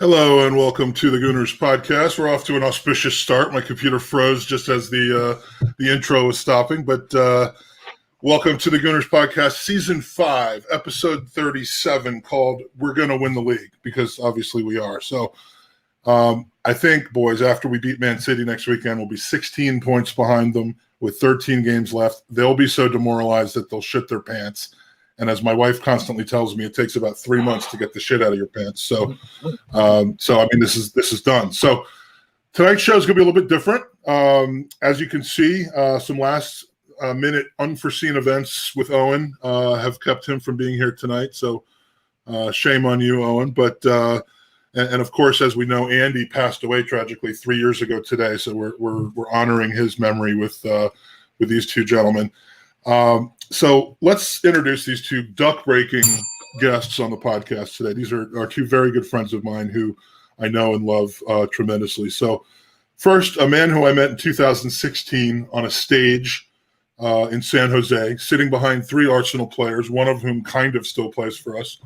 Hello and welcome to the Goonerspod podcast. We're off to an auspicious start. My computer froze just as the intro was stopping, but welcome to the Goonerspod podcast, season 5, episode 37, called "We're Gonna Win the League," because obviously we are. So I think, boys, after we beat Man City next weekend, we'll be 16 points behind them with 13 games left. They'll be so demoralized that they'll shit their pants. And as my wife constantly tells me, it takes about 3 months to get the shit out of your pants. So I mean, this is done. So tonight's show is going to be a little bit different. As you can see, some last-minute unforeseen events with Owen have kept him from being here tonight. So shame on you, Owen. But and of course, as we know, Andy passed away tragically 3 years ago today. So we're honoring his memory with these two gentlemen. So let's introduce these two duck-breaking guests on the podcast today. These are two very good friends of mine who I know and love tremendously. So first, a man who I met in 2016 on a stage in San Jose, sitting behind 3 Arsenal players, one of whom kind of still plays for us.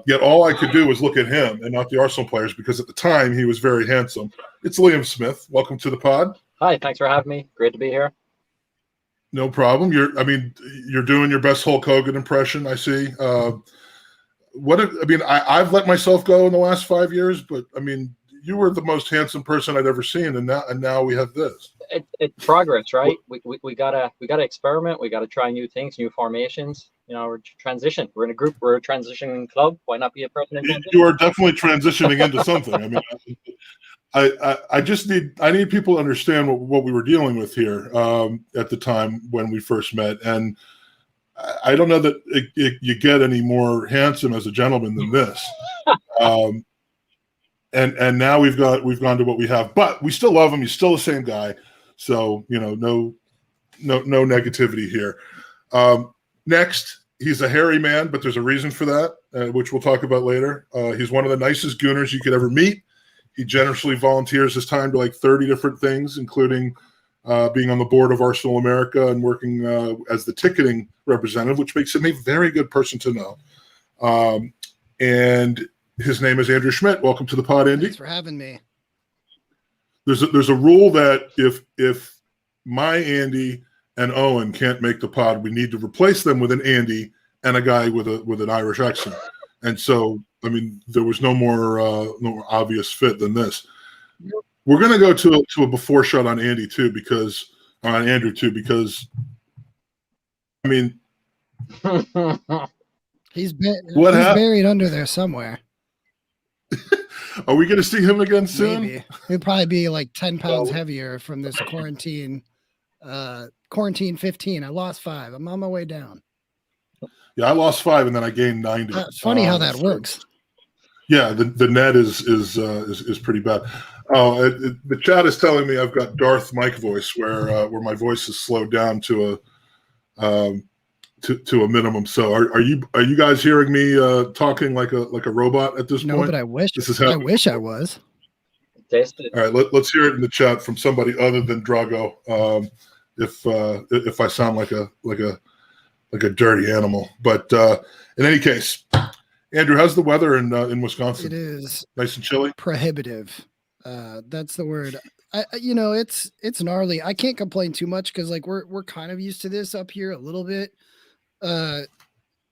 Yet all I could do was look at him and not the Arsenal players because at the time he was very handsome. It's Liam Smith. Welcome to the pod. Hi, thanks for having me. Great to be here. No problem. You're doing your best Hulk Hogan impression, I see. I've let myself go in the last 5 years, but I mean, you were the most handsome person I'd ever seen, and now we have this. It's progress, right? We gotta experiment. We gotta try new things, new formations. You know, we're transition. We're in a group. We're a transitioning club. Why not be a person in transition? You are definitely transitioning into something. I mean, I need people to understand what we were dealing with here at the time when we first met, and I don't know that you get any more handsome as a gentleman than this. And now we've gone to what we have, but we still love him. He's still the same guy, so no negativity here. Next, he's a hairy man, but there's a reason for that, which we'll talk about later. He's one of the nicest gooners you could ever meet. He generously volunteers his time to like 30 different things, including being on the board of Arsenal America and working as the ticketing representative, which makes him a very good person to know. And his name is Andrew Schmidt. Welcome to the pod, Andy. Thanks for having me. There's a rule that if my Andy and Owen can't make the pod, we need to replace them with an Andy and a guy with an Irish accent. And so, I mean, there was no more obvious fit than this. We're going to go to a before shot on Andrew too, because I mean, he's buried under there somewhere. Are we going to see him again soon? Maybe. He'll probably be like 10 pounds heavier from this quarantine. Quarantine 15. I lost 5. I'm on my way down. Yeah, I lost 5 and then I gained 90. It's funny how that works. Yeah, the net is pretty bad. Oh, the chat is telling me I've got Darth Mike voice, where my voice is slowed down to a minimum. So are you guys hearing me talking like a robot at this point? No, but I wish I was. Taste it. All right, let's hear it in the chat from somebody other than Drago. If I sound like a dirty animal, but in any case, Andrew, how's the weather in Wisconsin? It is nice and chilly. Prohibitive. That's the word. It's gnarly. I can't complain too much because like we're kind of used to this up here a little bit. Tell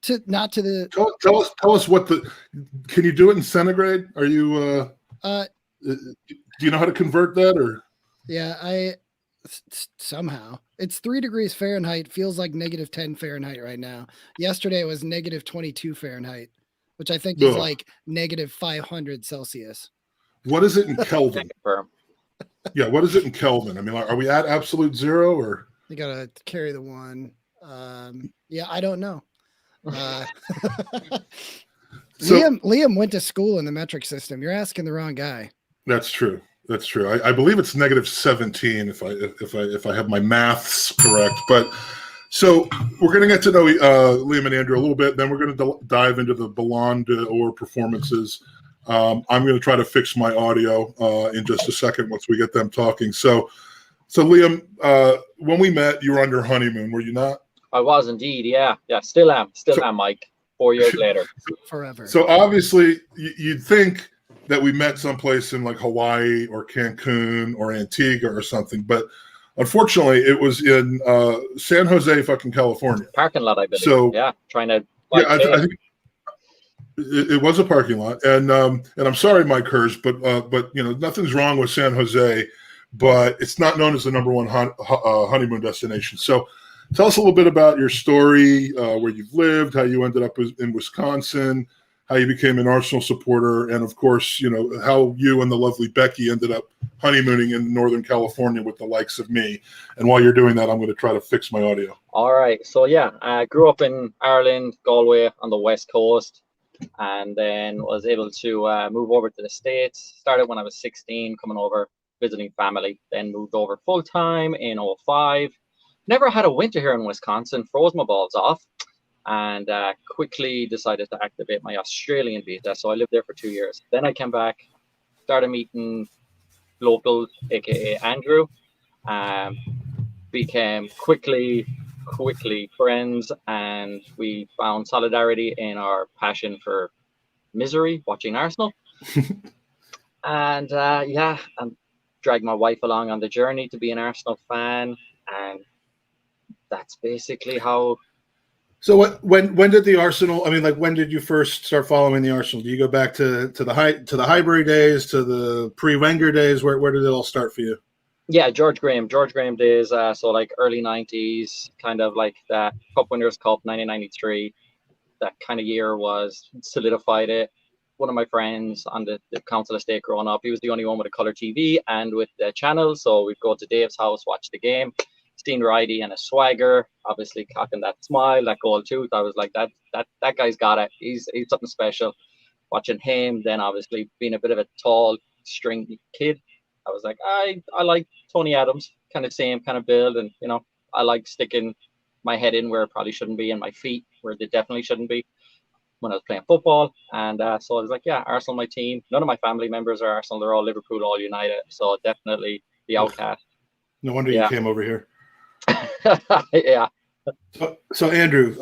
us what can you do it in centigrade? Are you do you know how to convert that or? Yeah, somehow it's 3 degrees Fahrenheit. Feels like -10 Fahrenheit right now. Yesterday it was -22 Fahrenheit, which I think is like -500 Celsius. What is it in Kelvin? Yeah, what is it in Kelvin? I mean, are we at absolute zero or? You gotta carry the 1. Yeah, I don't know. Liam went to school in the metric system. You're asking the wrong guy. That's true. I believe it's -17 if I have my maths correct. But so we're going to get to know Liam and Andrew a little bit. Then we're going to dive into the Ballon d'Or performances. I'm going to try to fix my audio in just a second once we get them talking. So Liam, when we met, you were on your honeymoon, were you not? I was indeed. Yeah. Still am, Mike. 4 years later. Forever. So obviously, you'd think that we met someplace in like Hawaii or Cancun or Antigua or something. But unfortunately, it was in San Jose, fucking California. Parking lot, I believe. So yeah, trying to. Yeah, I think it was a parking lot, and I'm sorry, Mike Hers, but nothing's wrong with San Jose, but it's not known as the number one honeymoon destination. So, tell us a little bit about your story, where you've lived, how you ended up in Wisconsin, how you became an Arsenal supporter, and of course, how you and the lovely Becky ended up honeymooning in Northern California with the likes of me. And while you're doing that, I'm going to try to fix my audio. All right. So yeah, I grew up in Ireland, Galway on the West Coast, and then was able to move over to the States. Started when I was 16, coming over, visiting family, then moved over full time in 2005. Never had a winter here in Wisconsin, froze my balls off, and quickly decided to activate my Australian visa. So I lived there for 2 years. Then I came back, started meeting locals, aka Andrew, became quickly friends, and we found solidarity in our passion for misery, watching Arsenal. And and dragged my wife along on the journey to be an Arsenal fan, and that's basically how. So when did the Arsenal? I mean, like, when did you first start following the Arsenal? Do you go back to the Highbury days, to the pre-Wenger days? Where did it all start for you? Yeah, George Graham days. So like early 90s, kind of like that Cup Winners' Cup 1993. That kind of year was solidified it. One of my friends on the council estate growing up, he was the only one with a color TV and with the channel. So we'd go to Dave's house, watch the game. Steen Righty and a swagger, obviously cocking that smile, that gold tooth. I was like, that guy's got it. He's something special. Watching him, then obviously being a bit of a tall, stringy kid, I was like, I like Tony Adams, kind of same kind of build, and I like sticking my head in where it probably shouldn't be, and my feet where they definitely shouldn't be when I was playing football. And so I was like, yeah, Arsenal, my team. None of my family members are Arsenal. They're all Liverpool, all United. So definitely the outcast. No wonder you came over here. Yeah. So Andrew,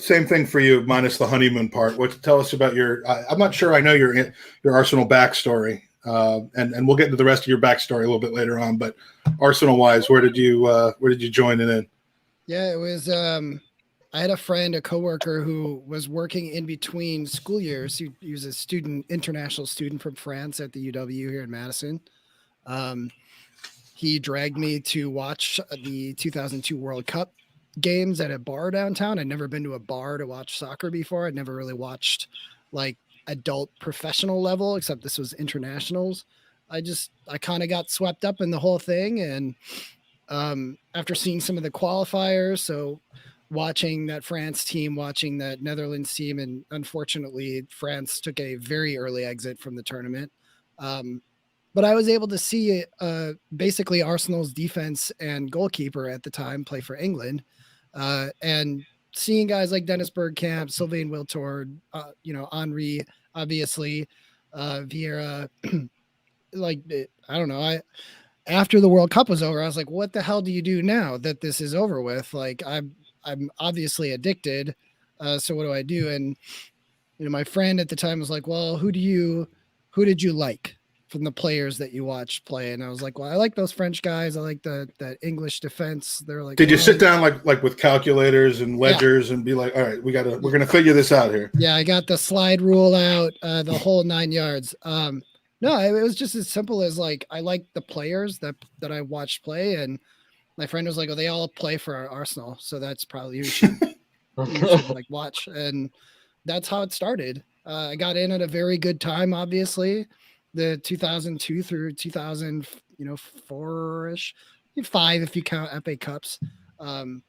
same thing for you, minus the honeymoon part. Tell us about your? I'm not sure I know your Arsenal backstory, and we'll get into the rest of your backstory a little bit later on. But Arsenal wise, where did you join it in? Yeah, it was. I had a friend, a coworker, who was working in between school years. He was a international student from France at the UW here in Madison. He dragged me to watch the 2002 World Cup games at a bar downtown. I'd never been to a bar to watch soccer before. I'd never really watched like adult professional level, except this was internationals. I kind of got swept up in the whole thing. And after seeing some of the qualifiers, so watching that France team, watching that Netherlands team, and unfortunately France took a very early exit from the tournament. But I was able to see basically Arsenal's defense and goalkeeper at the time play for England, and seeing guys like Dennis Bergkamp, Sylvain Wiltord, Henry, obviously, Vieira. I don't know. After the World Cup was over, I was like, "What the hell do you do now that this is over with?" Like, I'm obviously addicted. So what do I do? And my friend at the time was like, "Well, who did you like from the players that you watched play?" And I was like, well, I like those French guys. I like that English defense. They're like, did you sit down like with calculators and ledgers and be like, all right, we're going to figure this out here? Yeah. I got the slide rule out, the whole 9 yards. No, it was just as simple as like, I like the players that I watched play. And my friend was like, oh, they all play for our Arsenal. So that's probably you should like watch. And that's how it started. I got in at a very good time, obviously. The 2002 through 2004-ish, 5 if you count FA Cups. It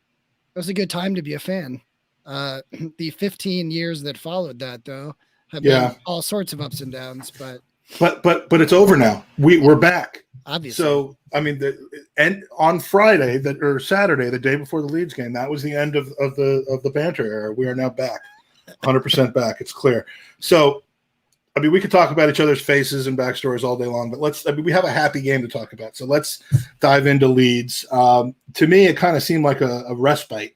was a good time to be a fan. The 15 years that followed that, though, have been all sorts of ups and downs. But it's over now. We're back. Obviously. So I mean, and on Friday or Saturday, the day before the Leeds game, that was the end of the banter era. We are now back, 100% back. It's clear. So. I mean, we could talk about each other's faces and backstories all day long, but we have a happy game to talk about. So let's dive into Leeds. To me, it kind of seemed like a respite,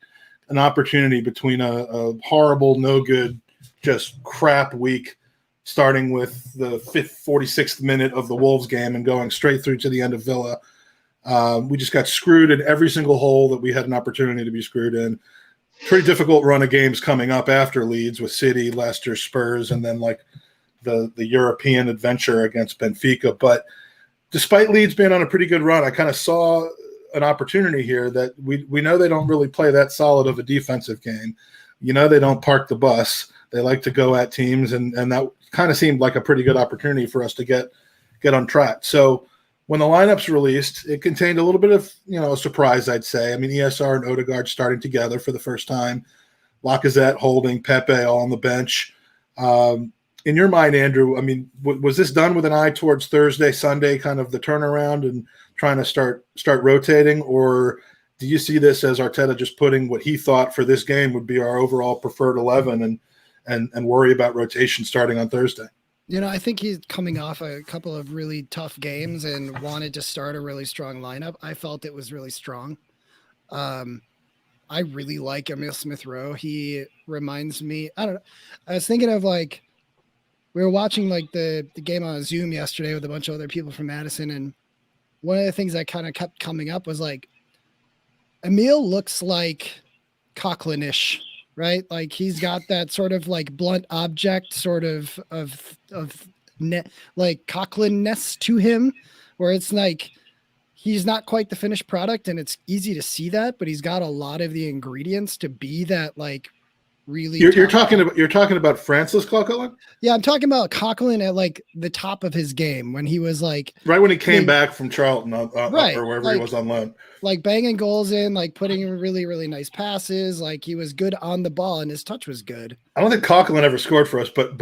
an opportunity between a horrible, no good, just crap week starting with the 46th minute of the Wolves game and going straight through to the end of Villa. We just got screwed in every single hole that we had an opportunity to be screwed in. Pretty difficult run of games coming up after Leeds with City, Leicester, Spurs, and then like the European adventure against Benfica. But despite Leeds being on a pretty good run, I kind of saw an opportunity here that we know they don't really play that solid of a defensive game. You know, they don't park the bus. They like to go at teams, and that kind of seemed like a pretty good opportunity for us to get on track. So when the lineup's released, it contained a little bit of, a surprise, I'd say. I mean, ESR and Odegaard starting together for the first time. Lacazette, Holding, Pepe all on the bench. In your mind, Andrew, I mean, was this done with an eye towards Thursday, Sunday, kind of the turnaround and trying to start rotating? Or do you see this as Arteta just putting what he thought for this game would be our overall preferred 11 and worry about rotation starting on Thursday? I think he's coming off a couple of really tough games and wanted to start a really strong lineup. I felt it was really strong. I really like Emile Smith-Rowe. He reminds me, I don't know. I was thinking of like, we were watching like the game on Zoom yesterday with a bunch of other people from Madison. And one of the things that kind of kept coming up was like, Emile looks like Coughlin-ish, right? Like he's got that sort of like blunt object sort of like Coughlin-ness to him, where it's like, he's not quite the finished product, and it's easy to see that, but he's got a lot of the ingredients to be that like really. You're talking about Francis Coughlin? Yeah, I'm talking about Coughlin at like the top of his game when he was like right when he came back from Charlton, right, or wherever like, he was on loan, like banging goals in, like putting really really nice passes. Like he was good on the ball, and his touch was good. I don't think Coughlin ever scored for us, but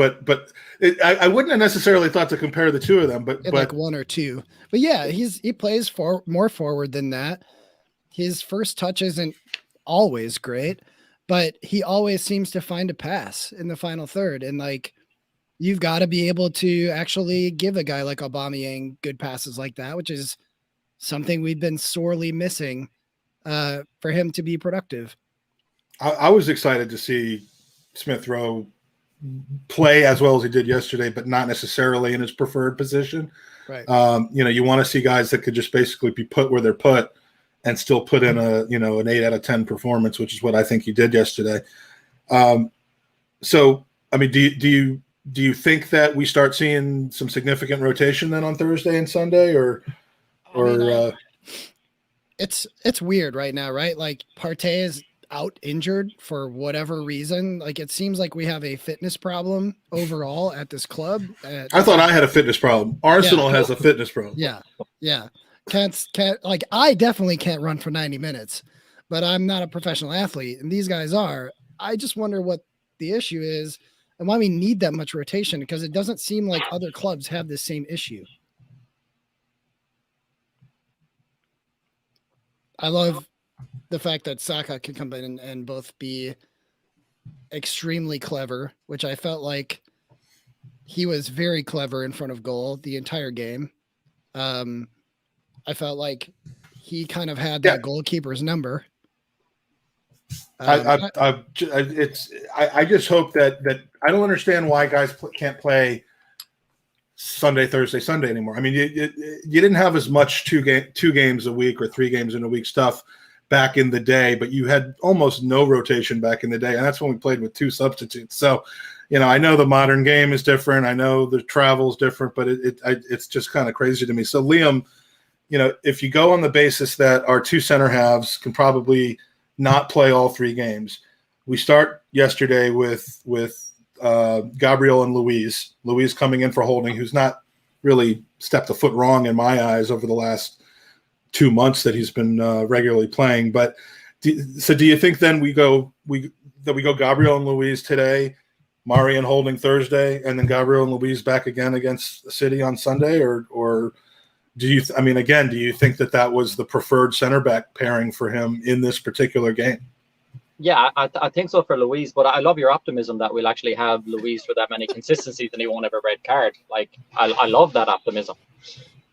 I wouldn't have necessarily thought to compare the two of them, but like one or two. But yeah, he plays more forward than that. His first touch isn't always great, but he always seems to find a pass in the final third. And like, you've got to be able to actually give a guy like Aubameyang good passes like that, which is something we've been sorely missing for him to be productive. I was excited to see Smith-Rowe play as well as he did yesterday, but not necessarily in his preferred position. Right. You want to see guys that could just basically be put where they're put and still put in an 8 out of 10 performance, which is what I think he did yesterday. So, I mean, do you think that we start seeing some significant rotation then on Thursday and Sunday, it's weird right now, right? Like Partey is out injured for whatever reason. Like it seems like we have a fitness problem overall at this club. I thought I had a fitness problem. Arsenal has a fitness problem. Yeah. Can't like I definitely can't run for 90 minutes, but I'm not a professional athlete and these guys are. I just wonder what the issue is and why we need that much rotation, because it doesn't seem like other clubs have the same issue. I love the fact that Saka can come in and both be extremely clever, which I felt like he was very clever in front of goal the entire game. I felt like he kind of had that goalkeeper's number. I just hope that I don't understand why guys can't play Sunday, Thursday, Sunday anymore. I mean, you didn't have as much two games a week or 3 games in a week stuff back in the day, but you had almost no rotation back in the day, and that's when we played with 2 substitutes. So, I know the modern game is different. I know the travel is different, but it's just kind of crazy to me. So, Liam, if you go on the basis that our 2 center halves can probably not play all 3 games, we start yesterday with Gabriel and Luis coming in for Holding, who's not really stepped a foot wrong in my eyes over the last 2 months that he's been regularly playing. But do you think then we go Gabriel and Luis today, Mari and Holding Thursday, and then Gabriel and Luis back again against City on Sunday, or do you think that was the preferred center back pairing for him in this particular game? Yeah, I think so for Luis, but I love your optimism that we'll actually have Luis for that many consistencies and he won't have a red card. Like, I love that optimism.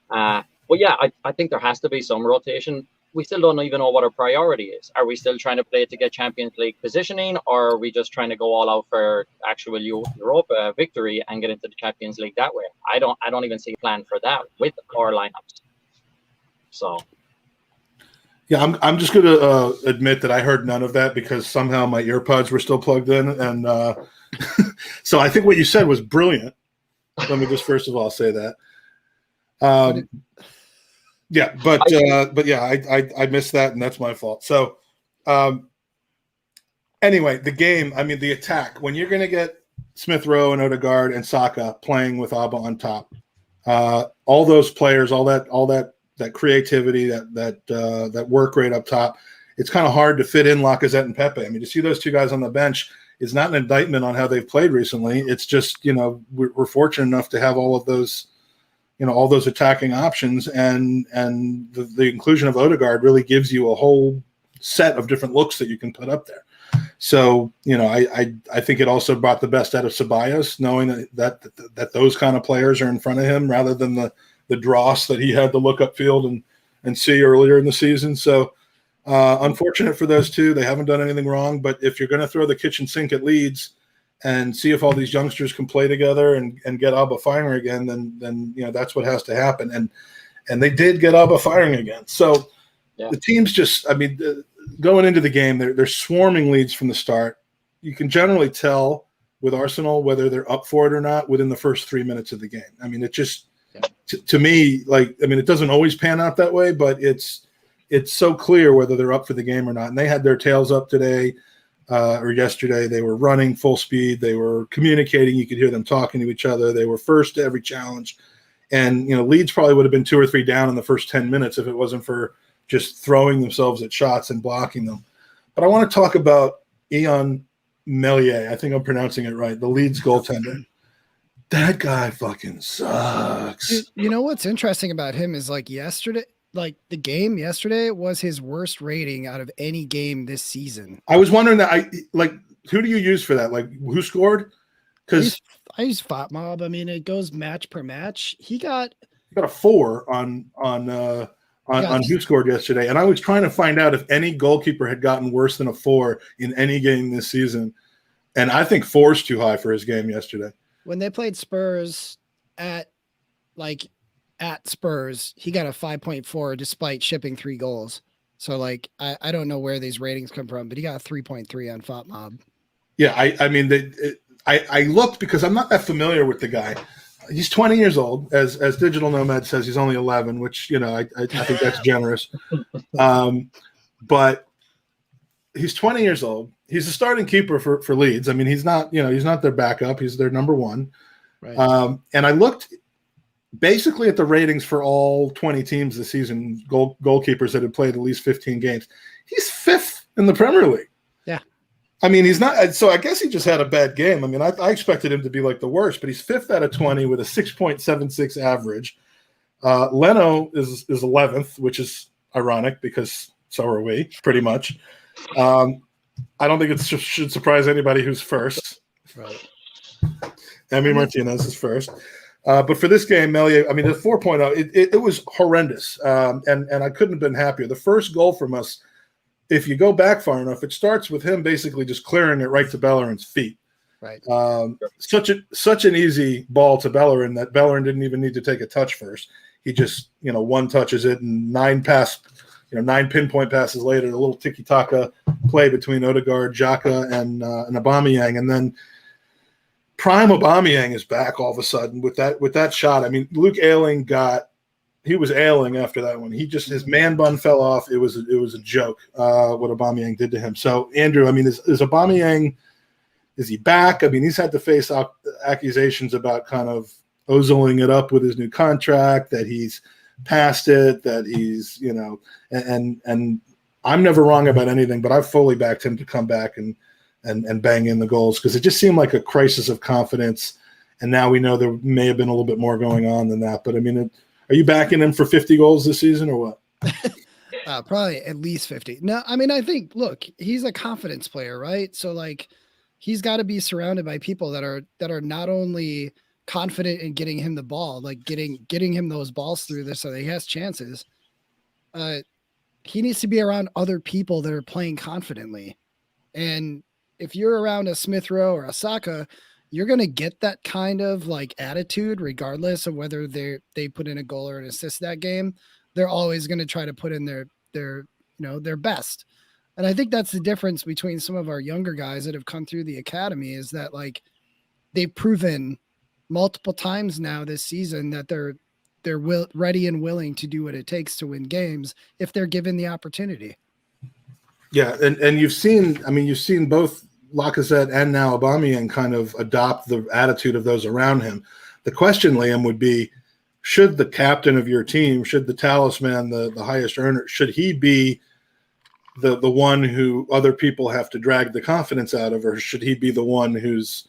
But yeah, I think there has to be some rotation. we still don't even know what our priority is. Are we still trying to play to get Champions League positioning, or are we just trying to go all out for actual Europa victory and get into the Champions League that way? I don't even see a plan for that with our lineups. So Yeah, I'm just going to admit that I heard none of that because somehow my earpods were still plugged in, and so I think what you said was brilliant. Let me just first of all say that. Yeah, but yeah, I missed that, and that's my fault. So, anyway, the game. I mean, the attack. When you're going to get Smith Rowe and Odegaard and Saka playing with Abba on top, all those players, all that creativity, that work rate up top, it's kind of hard to fit in Lacazette and Pepe. I mean, to see those two guys on the bench is not an indictment on how they've played recently. It's just we're fortunate enough to have all of those. All those attacking options, and the inclusion of Odegaard really gives you a whole set of different looks that you can put up there. So, I think it also brought the best out of Ceballos, knowing that those kind of players are in front of him rather than the dross that he had to look upfield and see earlier in the season. So, unfortunate for those two. They haven't done anything wrong, but if you're going to throw the kitchen sink at Leeds and see if all these youngsters can play together and get Abba firing again, then that's what has to happen. And they did get Abba firing again. So The team's just, going into the game, they're swarming Leeds from the start. You can generally tell with Arsenal whether they're up for it or not within the first 3 minutes of the game. I mean, it just to me, it doesn't always pan out that way, but it's so clear whether they're up for the game or not. And they had their tails up today. Or yesterday. They were running full speed. They were communicating. You could hear them talking to each other. They were first to every challenge. And, Leeds probably would have been 2 or 3 down in the first 10 minutes if it wasn't for just throwing themselves at shots and blocking them. But I want to talk about Eoin Mike. I think I'm pronouncing it right. The Leeds goaltender. That guy fucking sucks. You know what's interesting about him is yesterday, the game yesterday was his worst rating out of any game this season. I was wondering that. Who do you use for that? Who scored? Because I use FOTMob. I mean, it goes match per match. He got a 4 on who scored yesterday, and I was trying to find out if any goalkeeper had gotten worse than a 4 in any game this season, and I think 4 is too high for his game yesterday. When they played Spurs at Spurs, he got a 5.4 despite shipping 3 goals. So I don't know where these ratings come from, but he got a 3.3 on FOTMob. Yeah, I looked because I'm not that familiar with the guy. He's 20 years old. As Digital Nomad says, he's only 11, which I think that's generous. But he's 20 years old. He's a starting keeper for Leeds. I mean, he's not their backup. He's their number 1. Right. And I looked basically at the ratings for all 20 teams this season, goalkeepers that had played at least 15 games. He's 5th in the Premier League. Yeah. I mean, he's not – so I guess he just had a bad game. I mean, I expected him to be the worst, but he's 5th out of 20 with a 6.76 average. Leno is 11th, which is ironic because so are we, pretty much. I don't think it should surprise anybody who's first. Right. Emi Martinez is first. But for this game, Melia, the 4.0, it was horrendous, and I couldn't have been happier. The first goal from us, if you go back far enough, it starts with him basically just clearing it right to Bellerin's feet. Right. Such an easy ball to Bellerin that Bellerin didn't even need to take a touch first. He just one touches it, and 9 pinpoint passes later, a little tiki-taka play between Odegaard, Xhaka, and Aubameyang, and then prime Aubameyang is back all of a sudden with that shot. I mean, Luke Ayling he was ailing after that one. His man bun fell off. It was a joke what Aubameyang did to him. So Andrew, is Aubameyang, is he back? I mean, he's had to face accusations about kind of ozoling it up with his new contract, that he's past it, that he's and I'm never wrong about anything, but I've fully backed him to come back and bang in the goals because it just seemed like a crisis of confidence. And now we know there may have been a little bit more going on than that. But are you backing him for 50 goals this season or what? Probably at least 50. No, I think, look, he's a confidence player, right? So he's got to be surrounded by people that are not only confident in getting him the ball, getting him those balls through this so that he has chances. he needs to be around other people that are playing confidently. And if you're around a Smith Rowe or a Saka, you're going to get that kind of like attitude, regardless of whether they put in a goal or an assist that game. They're always going to try to put in their best. And I think that's the difference between some of our younger guys that have come through the academy, is that like they've proven multiple times now this season that they're ready and willing to do what it takes to win games if they're given the opportunity. Yeah, and you've seen both Lacazette and now Aubameyang kind of adopt the attitude of those around him. The question, Liam, would be, should the captain of your team, should the talisman, the highest earner, should he be the one who other people have to drag the confidence out of, or should he be the one who's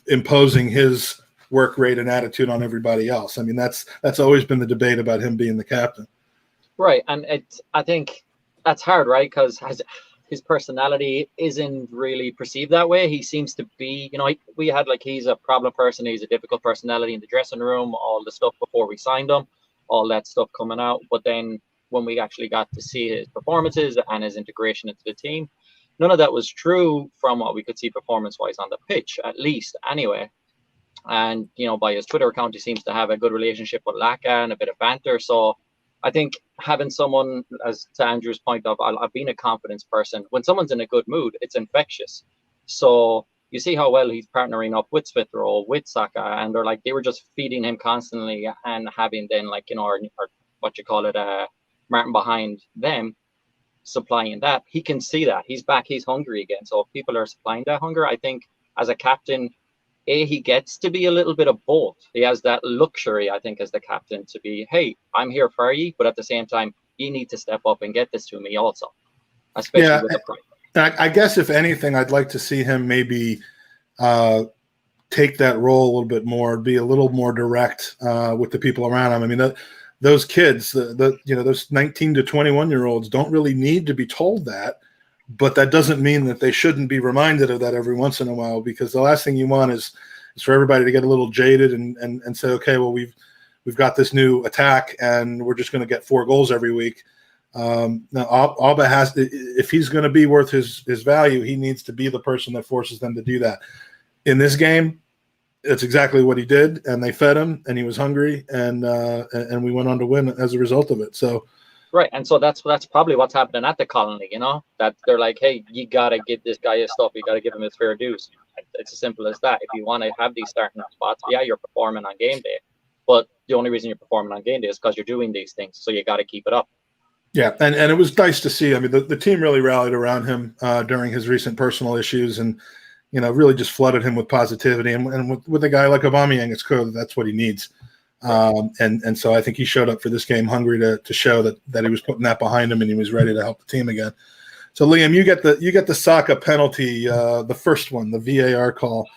imposing his work rate and attitude on everybody else? I mean, that's always been the debate about him being the captain. Right, and I think that's hard, right? Because his personality isn't really perceived that way. He seems to be, we had like, he's a problem person. He's a difficult personality in the dressing room, all the stuff before we signed him, all that stuff coming out. But then when we actually got to see his performances and his integration into the team, none of that was true from what we could see performance-wise on the pitch, at least anyway. And, by his Twitter account, he seems to have a good relationship with Laka and a bit of banter. So I think having someone, as to Andrew's point of, I've been a confidence person. When someone's in a good mood, it's infectious. So you see how well he's partnering up with Smith Rowe, with Saka, and they were just feeding him constantly, and having then or what you call it, Martin behind them, supplying that. He can see that he's back, he's hungry again. So if people are supplying that hunger, I think as a captain, he gets to be a little bit of both. He has that luxury, I think, as the captain, to be, hey, I'm here for you, but at the same time, you need to step up and get this to me also, especially with the price. I guess if anything, I'd like to see him maybe take that role a little bit more, be a little more direct with the people around him. I mean, those kids, those 19 to 21-year-olds don't really need to be told that. But that doesn't mean that they shouldn't be reminded of that every once in a while, because the last thing you want is for everybody to get a little jaded and say, okay, well, we've got this new attack and we're just going to get 4 goals every week. Now, Alba has to, if he's going to be worth his value, he needs to be the person that forces them to do that. In this game, that's exactly what he did, and they fed him, and he was hungry, and we went on to win as a result of it. So. Right, and so that's probably what's happening at the Colony, that they're like, hey, you got to give this guy his stuff. You got to give him his fair dues. It's as simple as that. If you want to have these starting spots, yeah, you're performing on game day, but the only reason you're performing on game day is because you're doing these things, so you got to keep it up. Yeah, and it was nice to see. I mean, the team really rallied around him during his recent personal issues, and really just flooded him with positivity. And with a guy like Aubameyang, it's clear that that's what he needs. And so I think he showed up for this game hungry to show that he was putting that behind him and he was ready to help the team again. So Liam, you get the Saka penalty, the first one, the VAR call.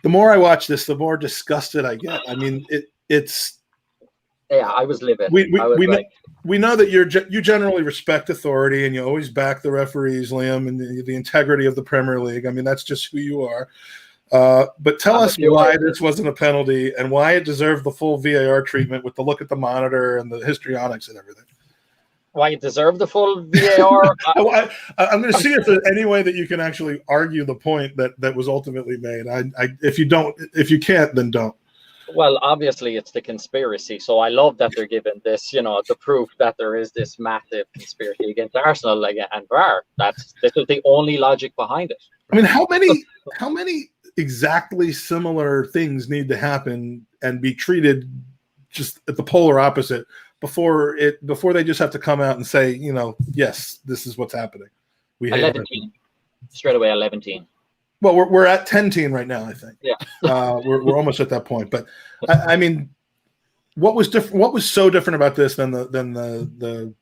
The more I watch this, the more disgusted I get. I mean, it's. Yeah, I was livid. We know that you generally respect authority and you always back the referees, Liam, and the integrity of the Premier League. I mean, that's just who you are. But tell us why this wasn't a penalty and why it deserved the full VAR treatment with the look at the monitor and the histrionics and everything. Why it deserved the full VAR? I'm going to see if there's any way that you can actually argue the point that was ultimately made. If you can't, then don't. Well, obviously it's the conspiracy. So I love that they're given this, the proof that there is this massive conspiracy against Arsenal and VAR. This is the only logic behind it. I mean, how many exactly similar things need to happen and be treated just at the polar opposite before they just have to come out and say, yes, this is what's happening. 11 straight away 11. Well, we're at 10 right now, I think. Yeah. We're almost at that point. But I mean, what was different? What was so different about this than the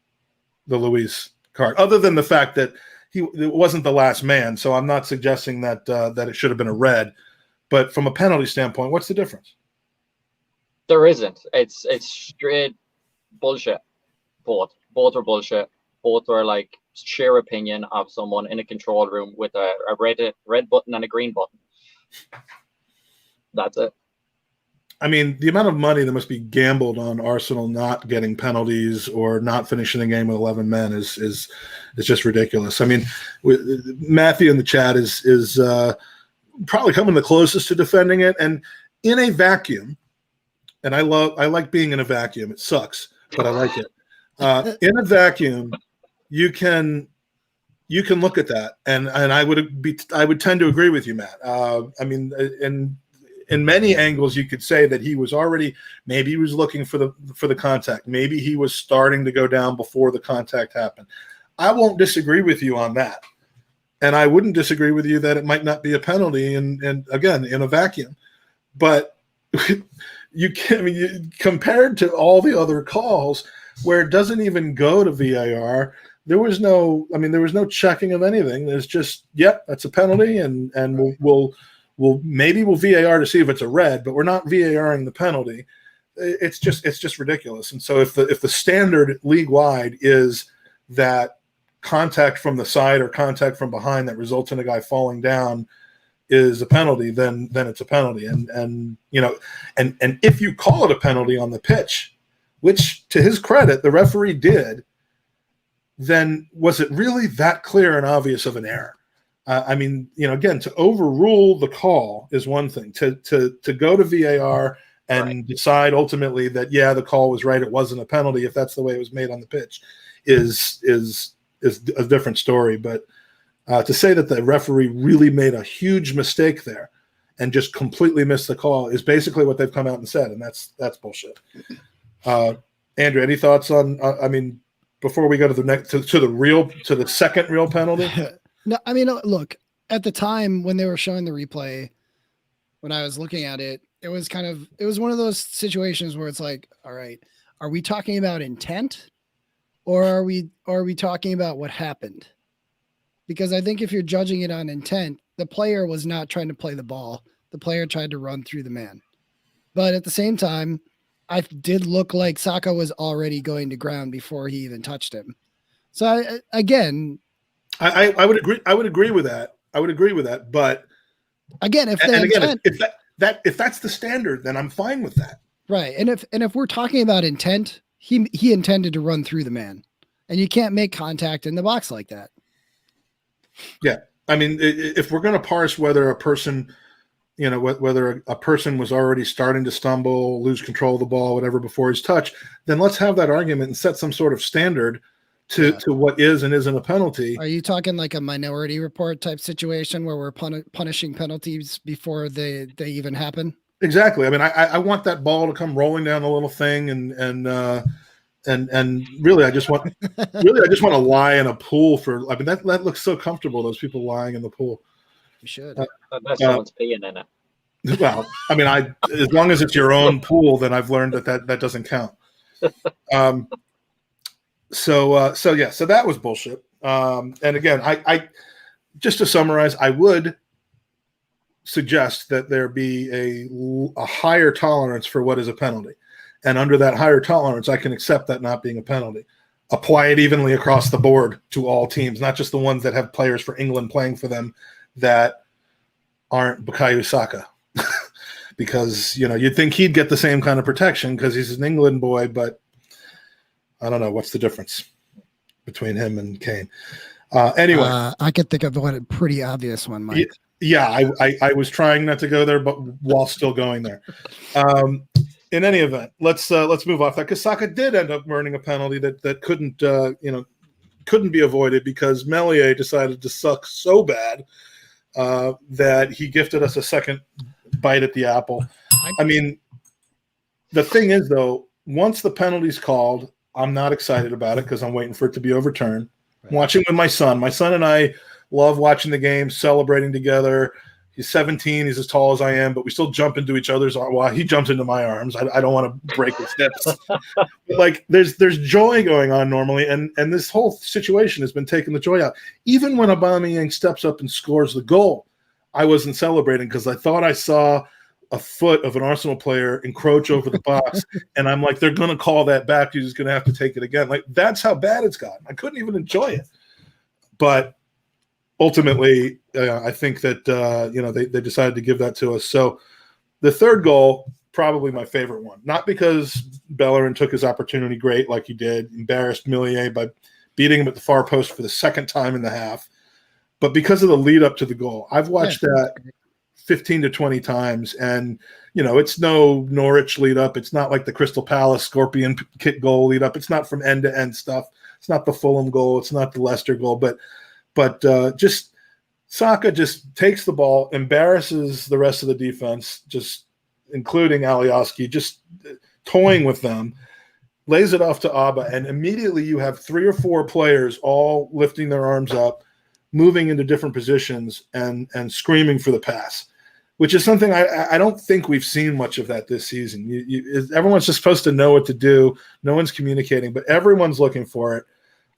Luis card, other than the fact that it wasn't the last man? So I'm not suggesting that it should have been a red, but from a penalty standpoint, what's the difference? There isn't. It's straight bullshit. Both are bullshit. Both are like sheer opinion of someone in a control room with a red button and a green button. That's it. I mean, the amount of money that must be gambled on Arsenal not getting penalties or not finishing the game with 11 men is just ridiculous. I mean, Matthew in the chat is probably coming the closest to defending it, and in a vacuum. And I like being in a vacuum. It sucks, but I like it. In a vacuum, you can look at that, and I would tend to agree with you, Matt. I mean, in many angles, you could say that he was already, maybe he was looking for the contact. Maybe he was starting to go down before the contact happened. I won't disagree with you on that. And I wouldn't disagree with you that it might not be a penalty, and again, in a vacuum. But you can't, I mean, compared to all the other calls where it doesn't even go to VAR, there was no checking of anything. There's just, yep, that's a penalty, and we'll VAR to see if it's a red, but we're not VARing the penalty. It's just ridiculous. And so if the standard league wide is that contact from the side or contact from behind that results in a guy falling down is a penalty, then it's a penalty. And if you call it a penalty on the pitch, which to his credit the referee did, then was it really that clear and obvious of an error? I mean, again, to overrule the call is one thing. To go to VAR and decide ultimately that, yeah, the call was right, it wasn't a penalty, if that's the way it was made on the pitch, is a different story. But to say that the referee really made a huge mistake there and just completely missed the call is basically what they've come out and said, and that's bullshit. Andrew, any thoughts on? I mean, before we go to the next to the second real penalty. No, I mean, look, at the time when they were showing the replay, when I was looking at it, it was one of those situations where it's like, all right, are we talking about intent, or are we talking about what happened? Because I think if you're judging it on intent, the player was not trying to play the ball. The player tried to run through the man. But at the same time, I did look like Saka was already going to ground before he even touched him. So I would agree. I would agree with that. But again, if that's the standard, then I'm fine with that. Right. And if we're talking about intent, he intended to run through the man, and you can't make contact in the box like that. Yeah. I mean, if we're going to parse whether a person, whether a person was already starting to stumble, lose control of the ball, whatever, before his touch, then let's have that argument and set some sort of standard to what is and isn't a penalty. Are you talking like a Minority Report type situation where we're punishing penalties before they even happen? Exactly. I mean, I want that ball to come rolling down the little thing, and really, I just want to lie in a pool for. I mean, that looks so comfortable. Those people lying in the pool. You should. Unless someone's peeing in it. Well, I mean, as long as it's your own pool, then I've learned that doesn't count. So that was bullshit. And again, I just to summarize, I would suggest that there be a higher tolerance for what is a penalty. And under that higher tolerance, I can accept that not being a penalty. Apply it evenly across the board to all teams, not just the ones that have players for England playing for them that aren't Bukayo Saka. Because, you'd think he'd get the same kind of protection because he's an England boy, but I don't know. What's the difference between him and Kane? Anyway. I could think of one pretty obvious one, Mike. Yeah, I was trying not to go there, but while still going there. In any event, let's move off that, because Saka did end up earning a penalty that couldn't be avoided, because Meslier decided to suck so bad that he gifted us a second bite at the apple. I mean, the thing is, though, once the penalty's called, I'm not excited about it because I'm waiting for it to be overturned. Right. I'm watching with my son. My son and I love watching the game, celebrating together. He's 17. He's as tall as I am, but we still jump into each other's arms. Well, he jumps into my arms. I don't want to break his hips. But there's joy going on normally, and this whole situation has been taking the joy out. Even when Aubameyang steps up and scores the goal, I wasn't celebrating because I thought I saw a foot of an Arsenal player encroach over the box, and I'm like, they're going to call that back. You're just going to have to take it again. Like, that's how bad it's gotten. I couldn't even enjoy it. But ultimately, I think that they decided to give that to us. So the third goal, probably my favorite one. Not because Bellerin took his opportunity great like he did, embarrassed Millier by beating him at the far post for the second time in the half, but because of the lead up to the goal. I've watched that 15 to 20 times, and it's no Norwich lead up. It's not like the Crystal Palace Scorpion kick goal lead up. It's not from end to end stuff. It's not the Fulham goal. It's not the Leicester goal, but just Saka just takes the ball, embarrasses the rest of the defense, just including Alioski, just toying with them, lays it off to Abba, and immediately you have 3 or 4 players all lifting their arms up, moving into different positions and screaming for the pass, which is something I don't think we've seen much of that this season. Everyone's just supposed to know what to do. No one's communicating, but everyone's looking for it.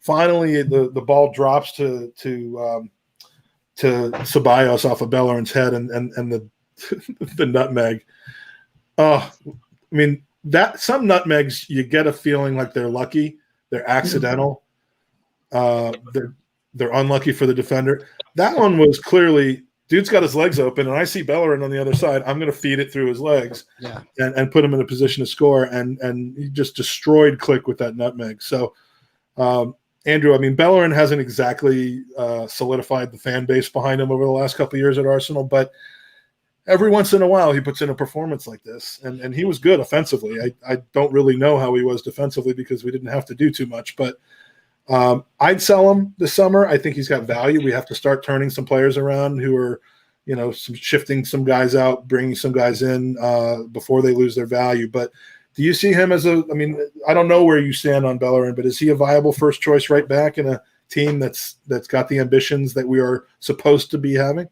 Finally, the ball drops to Ceballos off of Bellerin's head and the nutmeg. Oh, I mean, that some nutmegs you get a feeling like they're lucky, they're accidental, they're unlucky for the defender. That one was clearly, dude's got his legs open, and I see Bellerin on the other side. I'm going to feed it through his legs, and put him in a position to score, and he just destroyed Click with that nutmeg. So, Andrew, I mean, Bellerin hasn't exactly solidified the fan base behind him over the last couple of years at Arsenal, but every once in a while he puts in a performance like this, and he was good offensively. I don't really know how he was defensively because we didn't have to do too much, but I'd sell him this summer. I think he's got value. We have to start turning some players around who are, shifting some guys out, bringing some guys in before they lose their value. But do you see him as I don't know where you stand on Bellerin, but is he a viable first choice right back in a team that's got the ambitions that we are supposed to be having?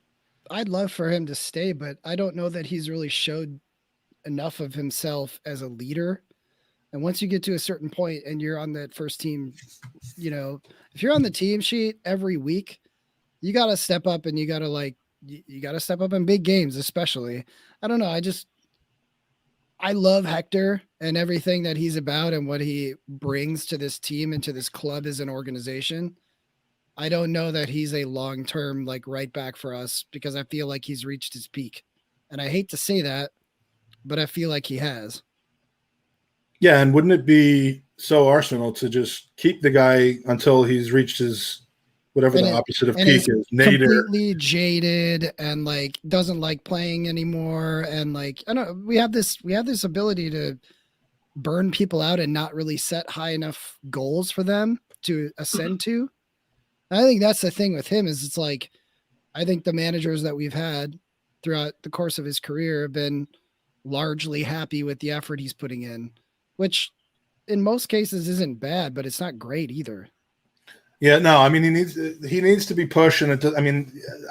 I'd love for him to stay, but I don't know that he's really showed enough of himself as a leader. And once you get to a certain point and you're on that first team, if you're on the team sheet every week, you got to step up, and you got to step up in big games, especially. I don't know. I love Hector and everything that he's about and what he brings to this team and to this club as an organization. I don't know that he's a long-term right back for us, because I feel like he's reached his peak. And I hate to say that, but I feel like he has. Yeah, and wouldn't it be so Arsenal to just keep the guy until he's reached his whatever the opposite of peak is, nadir, completely jaded and doesn't like playing anymore, and I don't. We have this ability to burn people out and not really set high enough goals for them to ascend to. I think that's the thing with him, is it's I think the managers that we've had throughout the course of his career have been largely happy with the effort he's putting in, which in most cases isn't bad, but it's not great either. Yeah, no, I mean, he needs to be pushed, and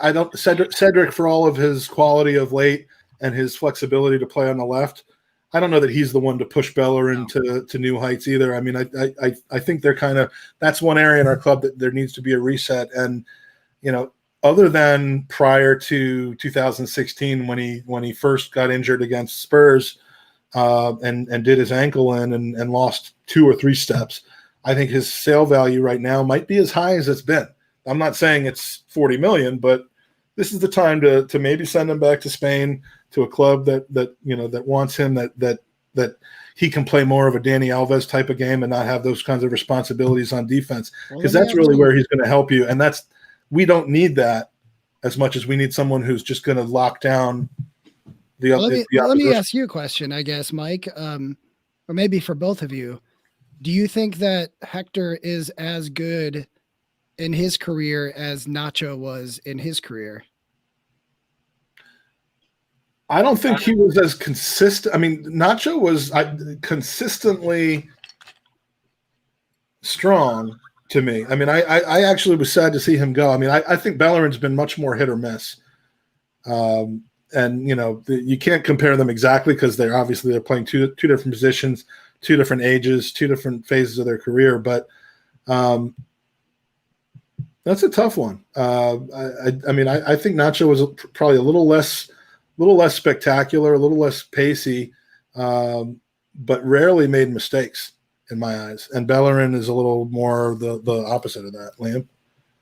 I don't Cedric for all of his quality of late and his flexibility to play on the left. I don't know that he's the one to push Bellerin to new heights either. I mean, I think they're that's one area in our club that there needs to be a reset. And other than prior to 2016 when he first got injured against Spurs and did his ankle in and lost 2 or 3 steps, I think his sale value right now might be as high as it's been. I'm not saying it's 40 million, but this is the time to maybe send him back to Spain, to a club that wants him, that he can play more of a Dani Alves type of game and not have those kinds of responsibilities on defense, because that's really where he's going to help you. And we don't need that as much as we need someone who's just going to lock down the other. Let me ask you a question, I guess, Mike, or maybe for both of you. Do you think that Hector is as good in his career as Nacho was in his career? I don't think he was as consistent. I mean, Nacho was consistently strong to me. I mean, I actually was sad to see him go. I mean, I think Bellerin's been much more hit or miss. And, you can't compare them exactly because they're playing two different positions, 2 different ages, 2 different phases of their career. But that's a tough one. I think Nacho was probably a little less spectacular, a little less pacey, but rarely made mistakes in my eyes. And Bellerin is a little more the opposite of that. Liam?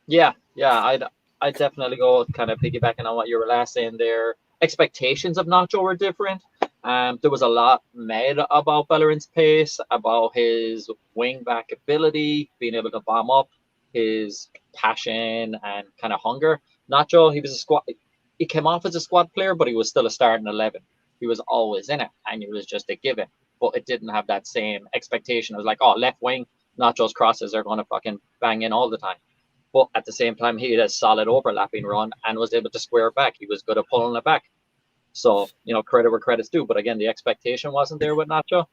Yeah, I'd definitely go kind of piggybacking on what you were last saying there. Expectations of Nacho were different. There was a lot made about Bellerin's pace, about his wing back ability, being able to bomb up, his passion and kind of hunger. Nacho, he was a squad. He came off as a squad player, but he was still a starting 11. He was always in it, and it was just a given. But it didn't have that same expectation. It was like, oh, left wing, Nacho's crosses are going to fucking bang in all the time. But at the same time, he had a solid overlapping run and was able to square it back. He was good at pulling it back. So, credit where credit's due. But again, the expectation wasn't there with Nacho.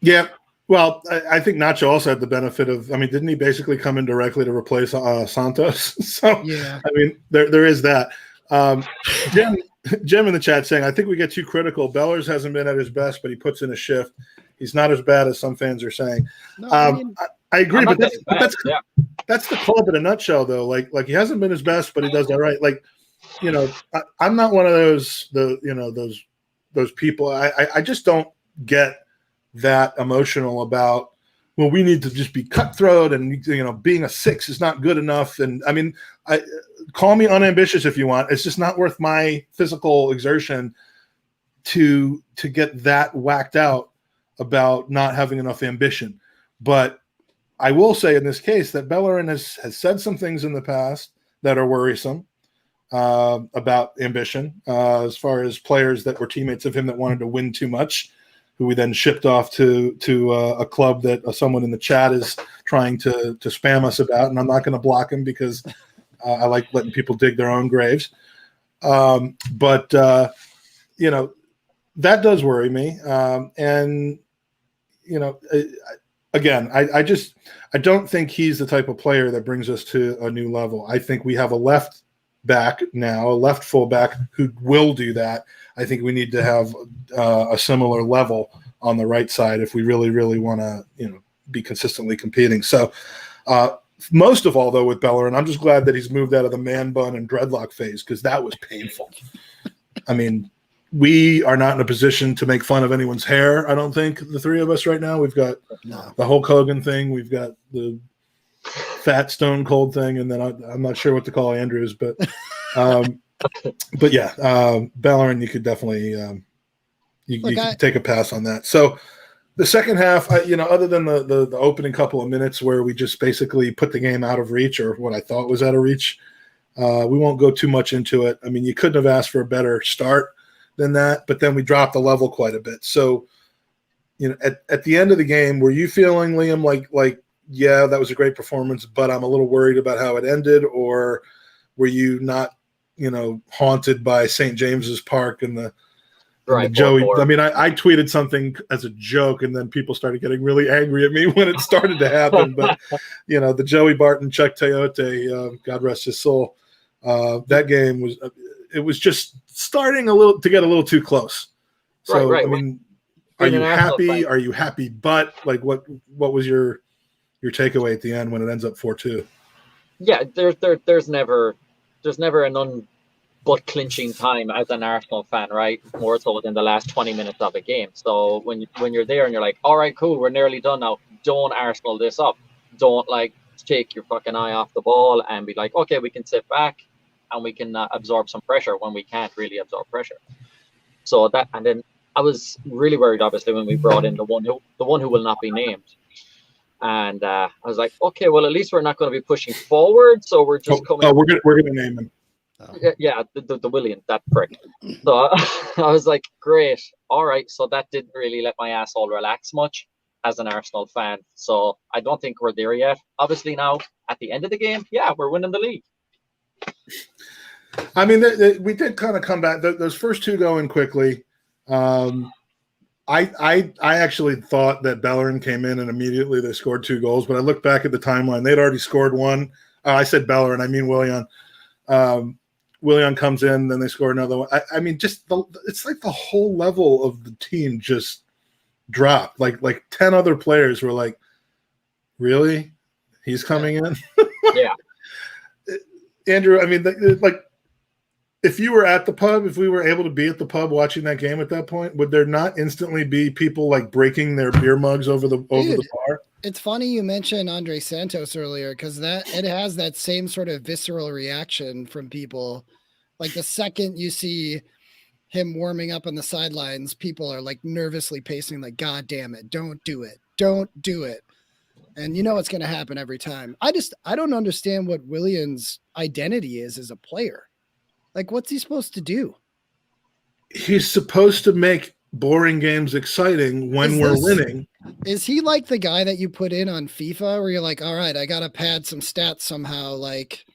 Yeah. Well, I think Nacho also had the benefit of, didn't he basically come in directly to replace Santos? So, Yeah. There is that. Jim in the chat saying, I think we get too critical. Bellers hasn't been at his best, but he puts in a shift. He's not as bad as some fans are saying. No, I agree, but that's the club in a nutshell, though. Like he hasn't been his best, but he does all right. Like, I'm not one of those people. I just don't get that emotional about, well, we need to just be cutthroat and being a 6 is not good enough. And call me unambitious if you want. It's just not worth my physical exertion to get that whacked out about not having enough ambition. But I will say in this case that Bellerin has said some things in the past that are worrisome about ambition, as far as players that were teammates of him that wanted to win too much, who we then shipped off to a club that someone in the chat is trying to spam us about. And I'm not going to block him because I like letting people dig their own graves. But that does worry me. Again, I don't think he's the type of player that brings us to a new level. I think we have a left back now, a left fullback who will do that. I think we need to have a similar level on the right side if we really, really want to, be consistently competing. So most of all, though, with Bellerin, I'm just glad that he's moved out of the man bun and dreadlock phase, because that was painful. We are not in a position to make fun of anyone's hair, I don't think, the three of us right now. We've got the Hulk Hogan thing. We've got the fat Stone Cold thing, and then I'm not sure what to call Andrews, but Bellerin, you could definitely you could take a pass on that. So the second half, other than the opening couple of minutes where we just basically put the game out of reach, or what I thought was out of reach, we won't go too much into it. You couldn't have asked for a better start than that, but then we dropped the level quite a bit. So, at the end of the game, were you feeling, Liam, like yeah, that was a great performance, but I'm a little worried about how it ended? Or were you not, haunted by St. James's Park and the Joey? I tweeted something as a joke, and then people started getting really angry at me when it started to happen. But, the Joey Barton, Chuck Teote, God rest his soul, that game was just starting to get a little too close. So, right. Are you happy? Are you happy? But what was your takeaway at the end when it ends up 4-2? Yeah, there's never an but clinching time as an Arsenal fan, right? More so within the last 20 minutes of a game. So when you're there and you're like, all right, cool, we're nearly done now. Don't Arsenal this up. Don't take your fucking eye off the ball and be like, okay, we can sit back and we can absorb some pressure when we can't really absorb pressure. So and then I was really worried, obviously, when we brought in the one who will not be named. And I was like, okay, well, at least we're not going to be pushing forward. So we're just coming. Oh, we're going to name him. Yeah, the William, that prick. So I was like, great. All right. So that didn't really let my asshole relax much as an Arsenal fan. So I don't think we're there yet. Obviously now, at the end of the game, yeah, we're winning the league. We did kind of come back. Those first two go in quickly. I actually thought that Bellerin came in and immediately they scored 2 goals, but I looked back at the timeline. They'd already scored 1. I said Bellerin, I mean Willian. Willian comes in, then they score another one. It's like the whole level of the team just dropped. Like 10 other players were like, really? He's coming in? Yeah. Andrew, if you were at the pub, if we were able to be at the pub watching that game at that point, would there not instantly be people breaking their beer mugs over the bar? It's funny you mentioned Andre Santos earlier, because it has that same sort of visceral reaction from people. Like the second you see him warming up on the sidelines, people are like nervously pacing, like, God damn it, don't do it. Don't do it. And you know what's going to happen every time. I don't understand what Willian's identity is as a player. Like, what's he supposed to do? He's supposed to make boring games exciting when we're winning. Is he like the guy that you put in on FIFA where you're like, all right, I got to pad some stats somehow. Like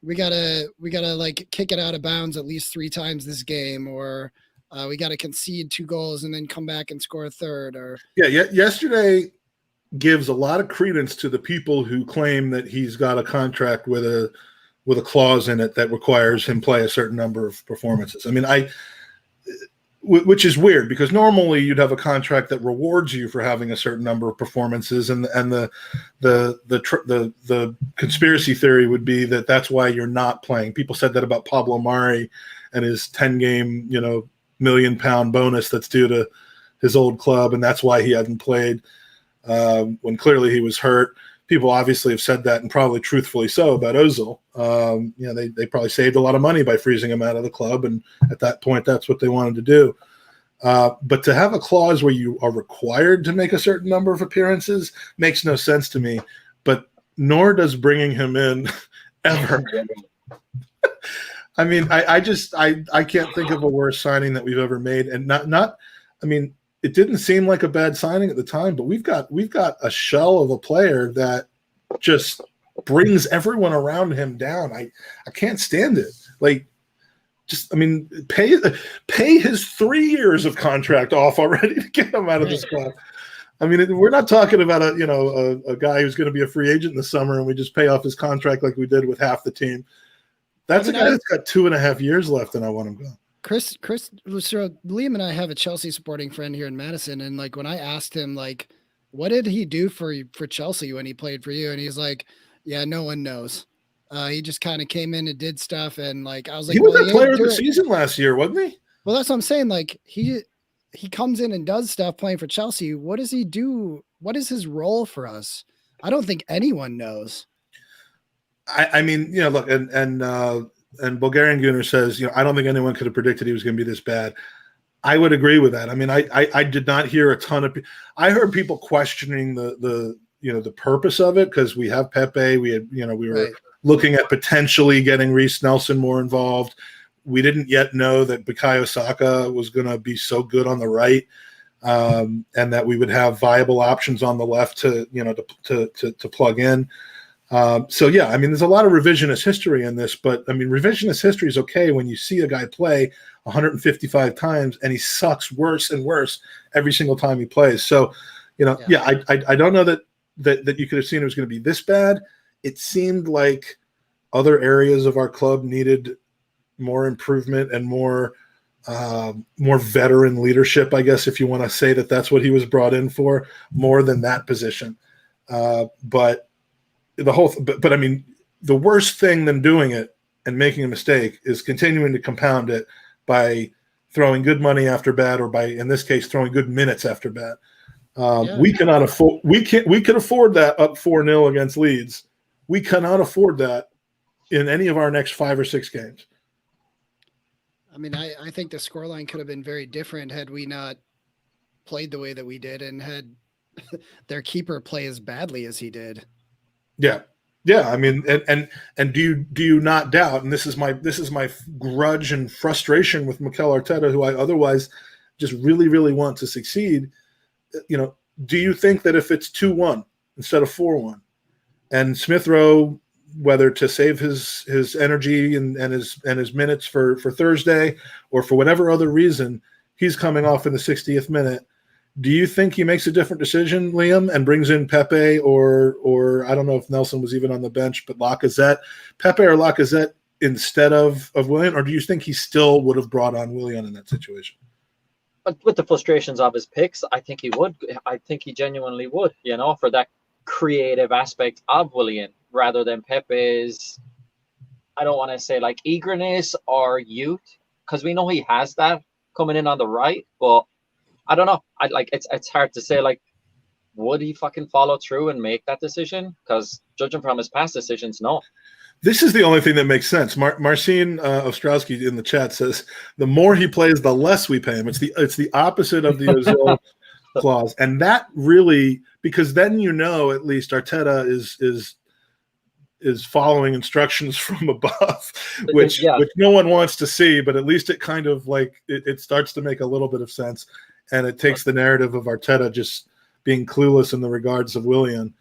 we gotta like kick it out of bounds at least 3 times this game, or we got to concede 2 goals and then come back and score a third. Or yesterday gives a lot of credence to the people who claim that he's got a contract with a clause in it that requires him play a certain number of performances. I mean, which is weird because normally you'd have a contract that rewards you for having a certain number of performances, and the conspiracy theory would be that that's why you're not playing. People said that about Pablo Mari and his 10-game, £1 million bonus that's due to his old club, and that's why he hadn't played when clearly he was hurt. People obviously have said that, and probably truthfully so, about Ozil. They probably saved a lot of money by freezing him out of the club, and at that point, that's what they wanted to do. But to have a clause where you are required to make a certain number of appearances makes no sense to me. But nor does bringing him in ever. I mean, I can't think of a worse signing that we've ever made, and not. I mean, it didn't seem like a bad signing at the time, but we've got a shell of a player that just brings everyone around him down. I can't stand it. Like, just, I mean, pay his 3 years of contract off already to get him out of this club. I mean, we're not talking about a guy who's going to be a free agent in the summer and we just pay off his contract like we did with half the team. That's a guy that's got 2.5 years left, and I want him gone. Chris, so Liam and I have a Chelsea supporting friend here in Madison, and like when I asked him, like, what did he do for Chelsea when he played for you, and he's like, yeah, no one knows. He just kind of came in and did stuff, and like I was like, he was the player of the season last year, wasn't he? Well, that's what I'm saying. Like he comes in and does stuff playing for Chelsea. What does he do? What is his role for us? I don't think anyone knows. I mean, look, and Bulgarian Gooner says, I don't think anyone could have predicted he was going to be this bad. I would agree with that. I mean, I did not hear a ton of. I heard people questioning the purpose of it because we have Pepe. We had, we were looking at potentially getting Reece Nelson more involved. We didn't yet know that Bukayo Saka was going to be so good on the right, and that we would have viable options on the left to plug in. So yeah, I mean, there's a lot of revisionist history in this, but I mean, revisionist history is okay when you see a guy play 155 times and he sucks worse and worse every single time he plays. So, I don't know that you could have seen it was going to be this bad. It seemed like other areas of our club needed more improvement and more veteran leadership, I guess, if you want to say that that's what he was brought in for, more than that position. But I mean, the worst thing than doing it and making a mistake is continuing to compound it by throwing good money after bad, or by, in this case, throwing good minutes after bad. We cannot afford. We could afford that up 4-0 against Leeds. We cannot afford that in any of our next 5 or 6 games. I mean, I think the scoreline could have been very different had we not played the way that we did and had their keeper play as badly as he did. Yeah. I mean, and do you not doubt? And this is my grudge and frustration with Mikel Arteta, who I otherwise just really, really want to succeed. Do you think that if it's 2-1 instead of 4-1, and Smith Rowe, whether to save his energy and his minutes for Thursday, or for whatever other reason, he's coming off in the 60th minute, do you think he makes a different decision, Liam, and brings in Pepe or I don't know if Nelson was even on the bench, but Pepe or Lacazette instead of Willian, or do you think he still would have brought on Willian in that situation? With the frustrations of his picks, I think he would. I think he genuinely would, for that creative aspect of Willian, rather than Pepe's, I don't want to say like eagerness or youth, because we know he has that coming in on the right, but I don't know. It's hard to say, like, would he fucking follow through and make that decision? Because judging from his past decisions, no. This is the only thing that makes sense. Marcin Ostrowski in the chat says the more he plays, the less we pay him. It's the opposite of the Ozil clause, and that really, because then at least Arteta is following instructions from above, which no one wants to see, but at least it kind of like it starts to make a little bit of sense, and it takes the narrative of Arteta just being clueless in the regards of Willian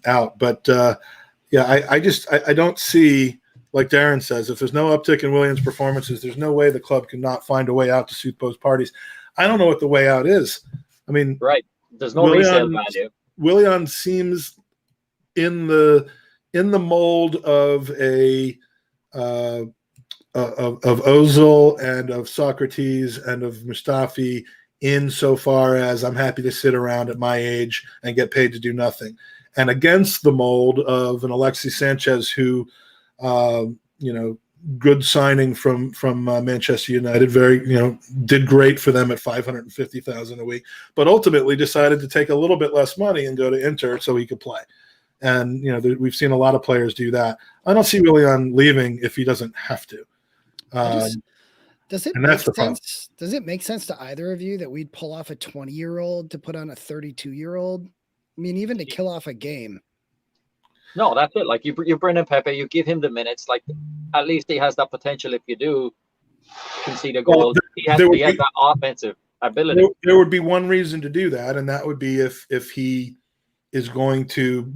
out. But I don't see, like Darren says, if there's no uptick in Willian's performances, there's no way the club cannot find a way out to suit both parties. I don't know what the way out is. I mean, right? There's no resale value. Willian seems in the mold of of Ozil and of Socrates and of Mustafi, insofar as I'm happy to sit around at my age and get paid to do nothing, and against the mold of an Alexis Sanchez who, good signing from Manchester United, very did great for them at 550,000 a week, but ultimately decided to take a little bit less money and go to Inter so he could play. And we've seen a lot of players do that. I don't see Willian leaving if he doesn't have to. Does it make sense? Does it make sense to either of you that we'd pull off a 20-year-old to put on a 32-year-old? I mean, even to kill off a game. No, that's it. Like you bring in Pepe, you give him the minutes. Like at least he has that potential. If you do concede a goal, he has that offensive ability. There would be one reason to do that, and that would be if he is going to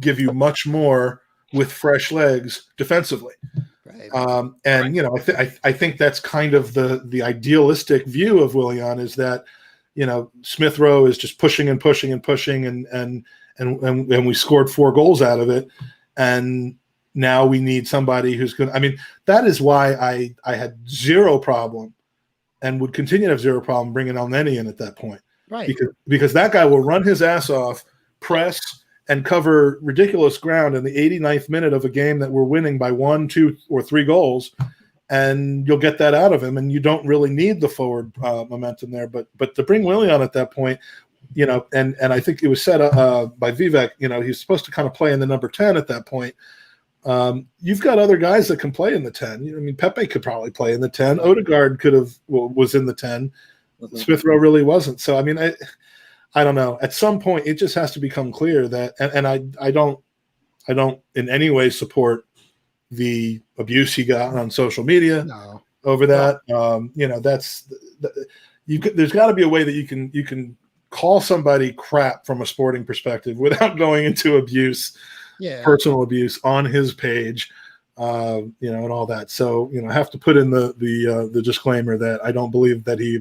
give you much more with fresh legs defensively. Right. I think that's kind of the idealistic view of Willian, is that Smith Rowe is just pushing and pushing and pushing, and we scored 4 goals out of it, and now we need somebody who's going. I mean, that is why I had zero problem, and would continue to have zero problem bringing El Neni in at that point, right? Because that guy will run his ass off, press, and cover ridiculous ground in the 89th minute of a game that we're winning by 1, 2, or 3 goals, and you'll get that out of him, and you don't really need the forward momentum there. But to bring Willian at that point, and I think it was said by Vivek, he's supposed to kind of play in the number 10 at that point. You've got other guys that can play in the 10. I mean, Pepe could probably play in the 10. Odegaard was in the 10. Mm-hmm. Smith Rowe really wasn't. So I mean, I don't know. At some point, it just has to become clear that, and I don't in any way support the abuse he got on social media over that. There's got to be a way that you can call somebody crap from a sporting perspective without going into abuse, personal abuse on his page, and all that. So I have to put in the disclaimer that I don't believe that he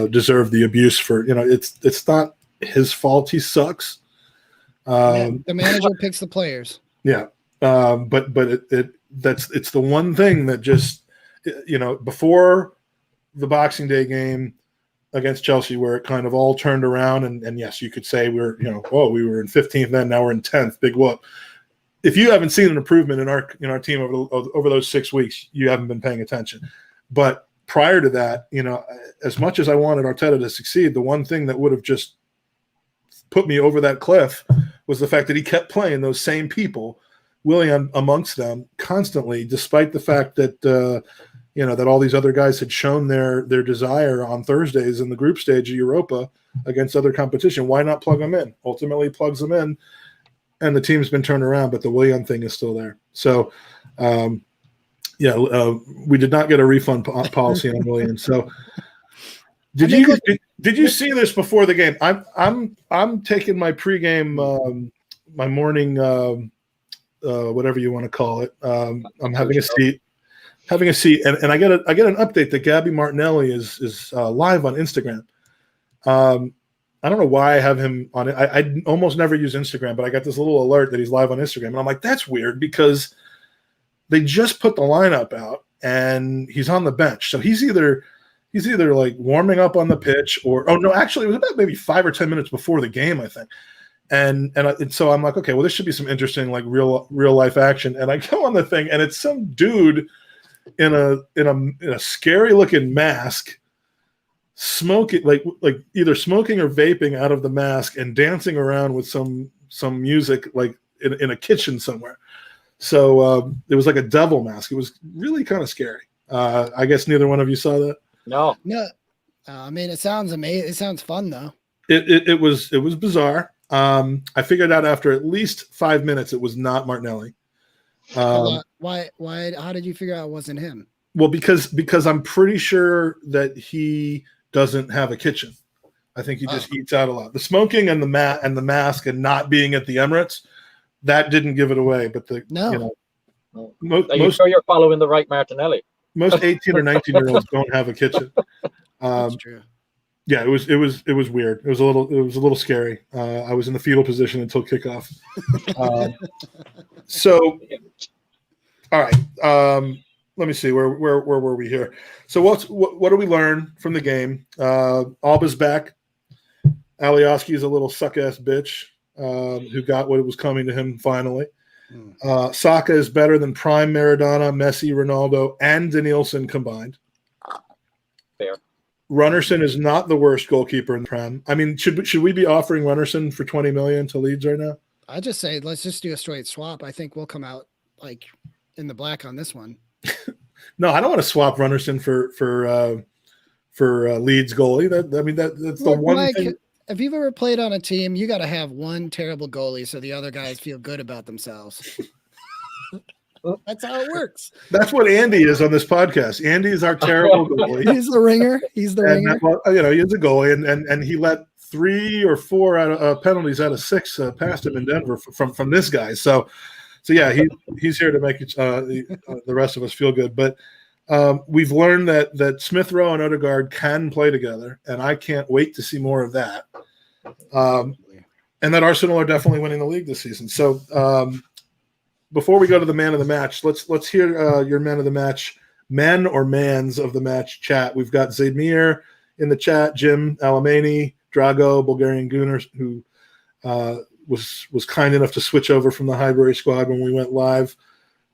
deserved the abuse for it's not his fault. He sucks. The manager picks the players. Yeah. But it's the one thing that just before the Boxing Day game against Chelsea, where it kind of all turned around, and yes, you could say we were in 15th, then now we're in 10th. Big whoop. If you haven't seen an improvement in our team over those 6 weeks, you haven't been paying attention. But prior to that, as much as I wanted Arteta to succeed, the one thing that would have just put me over that cliff was the fact that he kept playing those same people, Willian amongst them, constantly, despite the fact that that all these other guys had shown their desire on Thursdays in the group stage of Europa against other competition. Why not plug them in? Ultimately plugs them in, and the team's been turned around, but the Willian thing is still there. So, we did not get a refund policy on Willian. So, did you see this before the game? I'm taking my pregame, my morning, whatever you want to call it. I'm having a seat, and I get an update that Gabby Martinelli is live on Instagram. I don't know why I have him on it. I almost never use Instagram, but I got this little alert that he's live on Instagram, and I'm like, that's weird, because they just put the lineup out and he's on the bench. So he's either like warming up on the pitch, or actually it was about maybe 5 or 10 minutes before the game, I think. And so I'm like, okay, well, this should be some interesting, like real life action. And I go on the thing, and it's some dude in a scary looking mask, smoking, like either smoking or vaping out of the mask, and dancing around with some music, like in a kitchen somewhere. So it was like a devil mask. It was really kind of scary. I guess neither one of you saw that. No. I mean, it sounds amazing. It sounds fun though. It was bizarre. I figured out after at least 5 minutes it was not Martinelli. Why? How did you figure out it wasn't him? Well, because I'm pretty sure that he doesn't have a kitchen. I think he just eats out a lot. The smoking and the mask and not being at the Emirates, that didn't give it away. But Most, sure you're following the right Martinelli? Most 18 or 19-year-olds don't have a kitchen. That's true. Yeah, it was weird. It was a little scary. I was in the fetal position until kickoff. So, all right. Let me see. Where were we here? So what do we learn from the game? Alba's back. Alioski's a little suck-ass bitch who got what was coming to him finally. Saka is better than prime Maradona, Messi, Ronaldo, and Danielson combined. Fair. Runnerson is not the worst goalkeeper in the Prem. I mean, should we be offering Runnerson for 20 million to Leeds right now? I just say let's just do a straight swap. I think we'll come out like in the black on this one. No, I don't want to swap Runnerson for Leeds goalie. That's the one Mike, thing. If you've ever played on a team, you got to have one terrible goalie so the other guys feel good about themselves. That's how it works. That's what Andy is on this podcast. Andy is our terrible goalie. He's the ringer. He's the ringer. He is a goalie, and he let 3 or 4 penalties out of 6 past him in Denver from this guy. So yeah, he's here to make the rest of us feel good. But we've learned that Smith Rowe and Odegaard can play together, and I can't wait to see more of that. And that Arsenal are definitely winning the league this season. So before we go to the man of the match, let's hear your man of the match, men or mans of the match chat. We've got Zaidmir in the chat, Jim Alamani, Drago, Bulgarian Gooner, who was kind enough to switch over from the Highbury squad when we went live.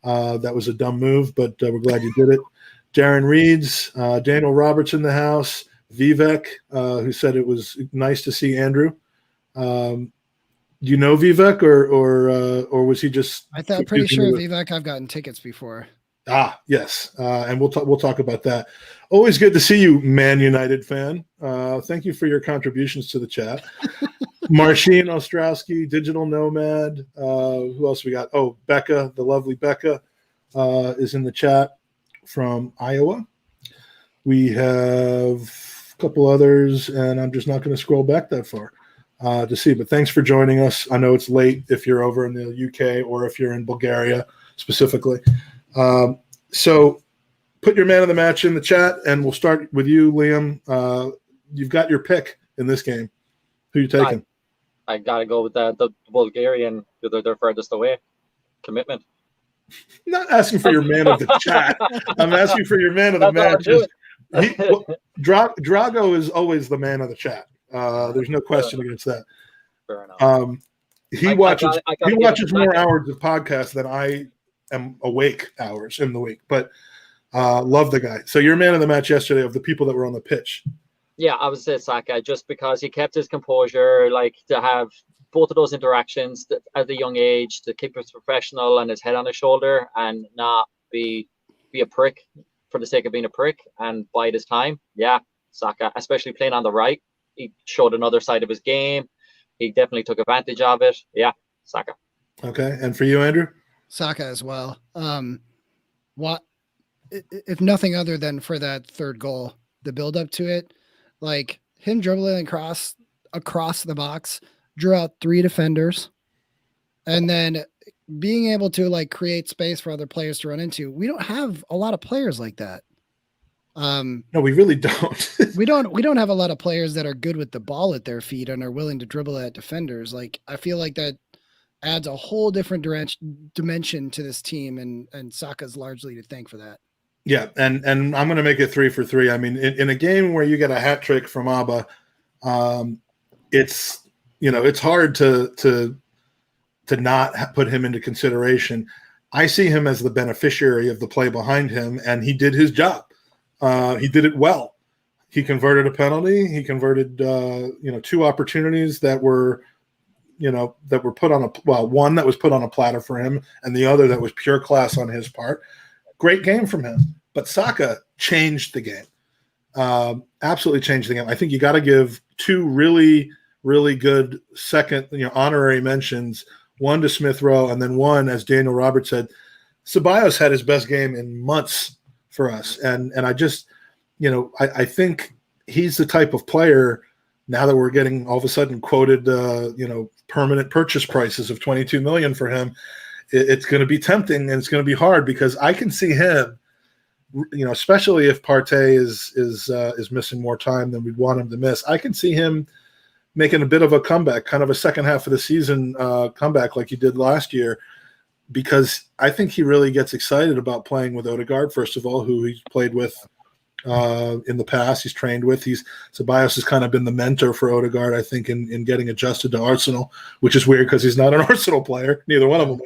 That was a dumb move, but we're glad you did it. Darren Reeds, Daniel Roberts in the house, Vivek, who said it was nice to see Andrew. Do you know Vivek, or was he just? I thought pretty sure Vivek. I've gotten tickets before. Yes, and we'll talk about that. Always good to see you, Man United fan. Thank you for your contributions to the chat. Marcin Ostrowski, Digital Nomad. Who else we got? Oh, Becca, the lovely Becca, is in the chat from Iowa. We have a couple others, and I'm just not going to scroll back that far to see. But thanks for joining us. I know it's late if you're over in the UK or if you're in Bulgaria specifically. So put your man of the match in the chat, and we'll start with you, Liam. You've got your pick in this game. Who you taking? I got to go with the Bulgarian. They're furthest away. Commitment. I'm not asking for your man of the chat. I'm asking for your man of the match. Drago is always the man of the chat. There's no question against that. Fair enough. He watches more hours of podcasts than I am awake hours in the week. But love the guy. So your man of the match yesterday of the people that were on the pitch. Yeah, I would say Saka, just because he kept his composure, like to have both of those interactions at a young age, to keep his professional and his head on his shoulder and not be a prick for the sake of being a prick and bide his time. Yeah, Saka, especially playing on the right. He showed another side of his game. He definitely took advantage of it. Yeah, Saka. Okay, and for you, Andrew? Saka as well. What, if nothing other than for that third goal, the build up to it, like him dribbling across the box, drew out 3 defenders, and then being able to like create space for other players to run into. We don't have a lot of players like that. No, we really don't. we don't have a lot of players that are good with the ball at their feet and are willing to dribble at defenders. Like, I feel like that adds a whole different dimension to this team, and Saka's largely to thank for that. Yeah, and I'm going to make it 3 for 3. I mean, in a game where you get a hat trick from Abba, it's hard to not put him into consideration. I see him as the beneficiary of the play behind him, and he did his job. He did it well. He converted a penalty. He converted 2 opportunities that were that were put on one that was put on a platter for him, and the other that was pure class on his part. Great game from him, but Saka changed the game. Absolutely changed the game. I think you got to give two really, really good second, honorary mentions. One to Smith Rowe, and then one, as Daniel Roberts said, Ceballos had his best game in months for us, and I just, I think he's the type of player. Now that we're getting all of a sudden quoted, permanent purchase prices of $22 million for him, it's going to be tempting and it's going to be hard because I can see him, especially if Partey is missing more time than we'd want him to miss. I can see him making a bit of a comeback, kind of a second half of the season comeback like he did last year, because I think he really gets excited about playing with Odegaard, first of all, who he's played with in the past, he's trained with. Ceballos has kind of been the mentor for Odegaard, I think, in getting adjusted to Arsenal, which is weird because he's not an Arsenal player. Neither one of them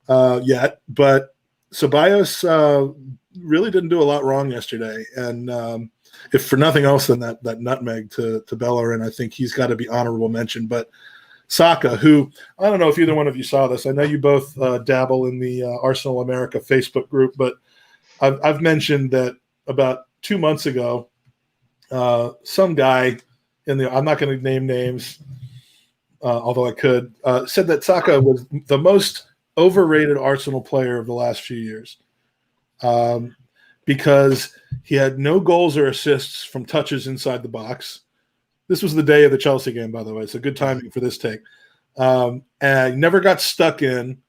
are yet. But Ceballos really didn't do a lot wrong yesterday. And if for nothing else than that nutmeg to Bellerin, I think he's got to be honorable mention. But Saka, who, I don't know if either one of you saw this. I know you both dabble in the Arsenal America Facebook group, but I've mentioned that about 2 months ago, some guy I'm not going to name names, although I could, said that Saka was the most overrated Arsenal player of the last few years because he had no goals or assists from touches inside the box. This was the day of the Chelsea game, by the way. So good timing for this take. And he never got stuck in.